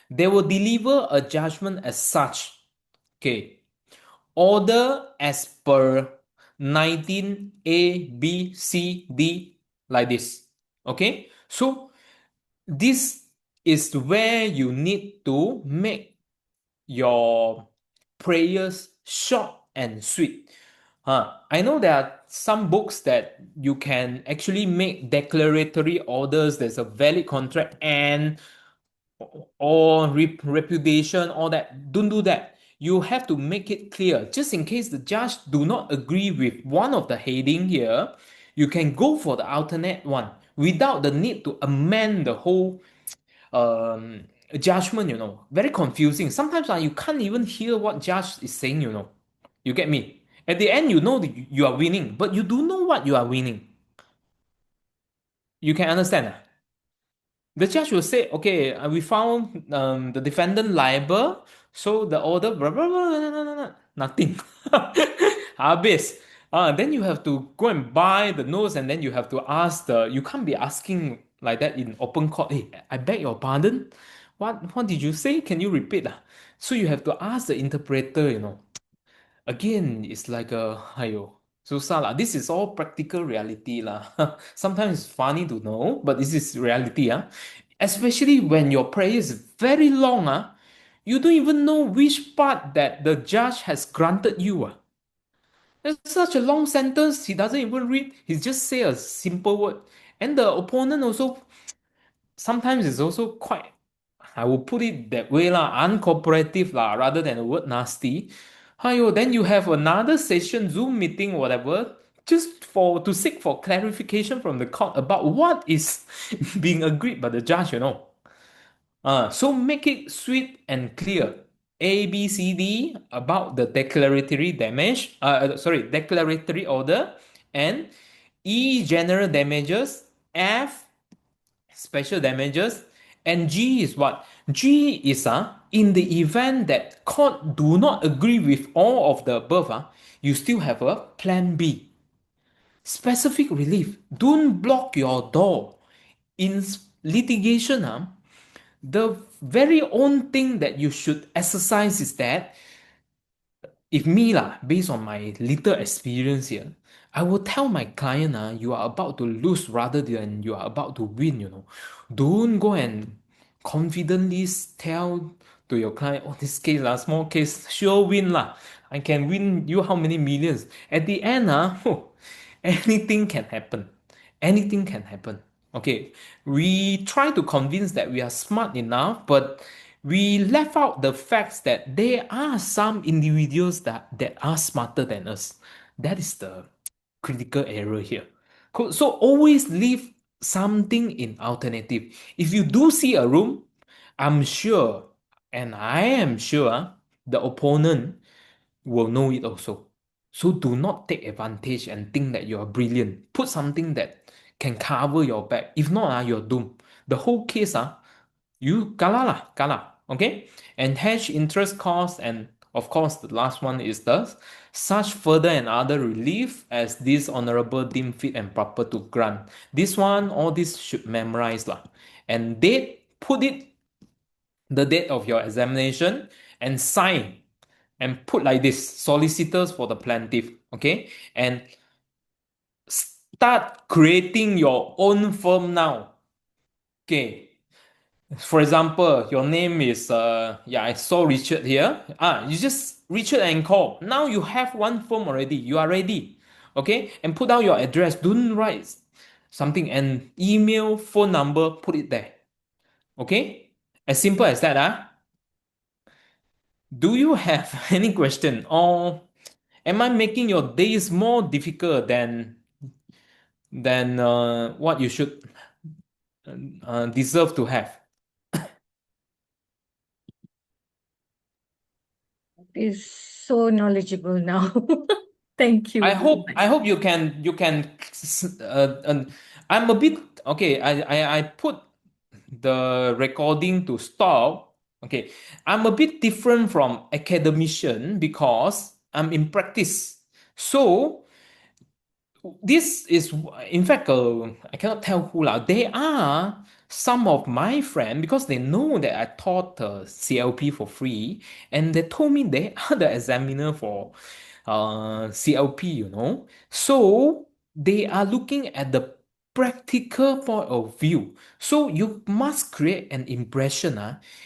They will deliver a judgment as such. Okay, order as per 19 A, B, C, D, like this. Okay, so this is where you need to make your prayers short and sweet. I know there are some books that you can actually make declaratory orders. There's a valid contract and or repudiation, all that. Don't do that. You have to make it clear. Just in case the judge do not agree with one of the heading here, you can go for the alternate one without the need to amend the whole um, judgment. Very confusing. Sometimes you can't even hear what judge is saying. You get me? At the end, you know that you are winning, but you do know what you are winning. You can understand. The judge will say, okay, we found the defendant liable, so the order, blah, blah, blah, blah, blah, blah, blah. Nothing. Habis. Then you have to go and buy the notes, and then you have to ask you can't be asking like that in open court. Hey, I beg your pardon. What did you say? Can you repeat? So you have to ask the interpreter. Again, it's like ayo, susah lah. This is all practical reality lah. Sometimes it's funny to know, but this is reality, ah. Especially when your prayer is very long, ah. You don't even know which part that the judge has granted you, ah. It's such a long sentence, he doesn't even read, he just say a simple word. And the opponent also sometimes is also quite, I will put it that way lah, uncooperative lah, rather than the word nasty. Hayo, then you have another session, Zoom meeting, whatever, just to seek for clarification from the court about what is being agreed by the judge. So make it sweet and clear. A, B, C, D about the declaratory damage, declaratory order, and E, general damages, F, special damages, and G is what? G is in the event that court do not agree with all of the above, you still have a plan B. Specific relief. Don't block your door. In litigation, the very own thing that you should exercise is that if me lah, based on my little experience here, I will tell my client, you are about to lose rather than you are about to win. Don't go and confidently tell to your client, oh, this case, small case, sure win lah. I can win you how many millions. At the end, anything can happen. Anything can happen. Okay, we try to convince that we are smart enough, but we left out the facts that there are some individuals that are smarter than us. That is the critical error here. Cool. So always leave something in alternative. If you do see a room, I'm sure, and I am sure, the opponent will know it also. So do not take advantage and think that you are brilliant. Put something that can cover your back. If not, you're doomed. The whole case, you kala lah, kala. Okay? And hedge interest cost, and of course, the last one is the such further and other relief as this honorable deem fit and proper to grant. This one, all this should memorize lah. And date, put it the date of your examination and sign and put like this, solicitors for the plaintiff, okay? And start creating your own firm now. Okay. For example, your name is I saw Richard here. You just Richard and call. Now you have one firm already. You are ready. Okay? And put down your address. Don't write something and email, phone number, put it there. Okay? As simple as that, Do you have any question, or am I making your days more difficult than what you should deserve to have? Is so knowledgeable now. Thank you I very hope much. I hope you can I'm a bit okay. I put the recording to stop. Okay, I'm a bit different from academician because I'm in practice. So this is, in fact, I cannot tell who lah. They are some of my friends because they know that I taught CLP for free, and they told me they are the examiner for CLP, So they are looking at the practical point of view. So you must create an impression,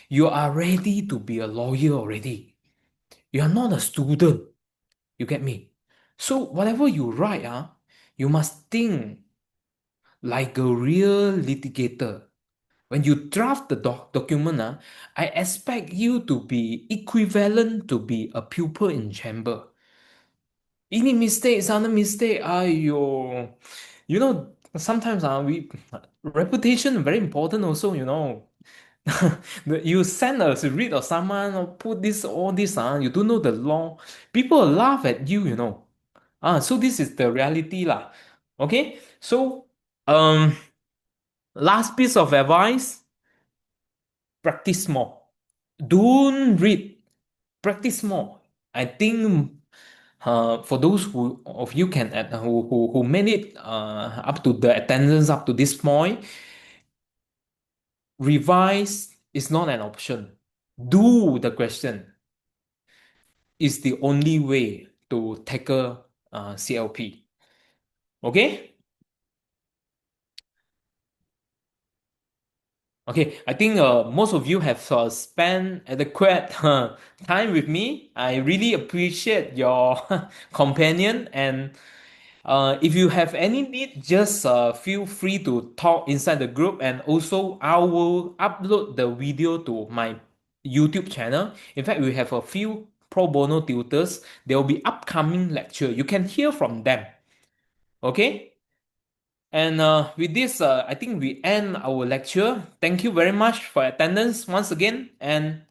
you are ready to be a lawyer already. You are not a student. You get me? So whatever you write, you must think like a real litigator. When you draft the document, I expect you to be equivalent to be a pupil in chamber. Any mistakes, other mistake, ayo. Sometimes we reputation very important also. You send us a read of someone or put this all this you don't know the law. People will laugh at you. So this is the reality lah. Okay, so um last piece of advice, practice more. Don't read, practice more. I think for those who of you can who made it up to the attendance up to this point, revise is not an option. Do the question is the only way to tackle CLP. Okay? Okay, I think most of you have spent adequate time with me. I really appreciate your companion, and if you have any need, just feel free to talk inside the group. And also, I will upload the video to my YouTube channel. In fact, we have a few pro bono tutors. There will be upcoming lecture. You can hear from them. Okay? And with this, I think we end our lecture. Thank you very much for attendance once again, and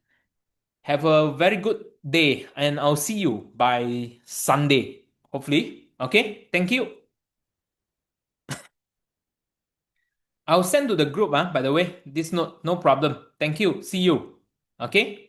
have a very good day. And I'll see you by Sunday, hopefully. Okay, thank you. I'll send to the group, by the way. This note, no problem. Thank you. See you. Okay.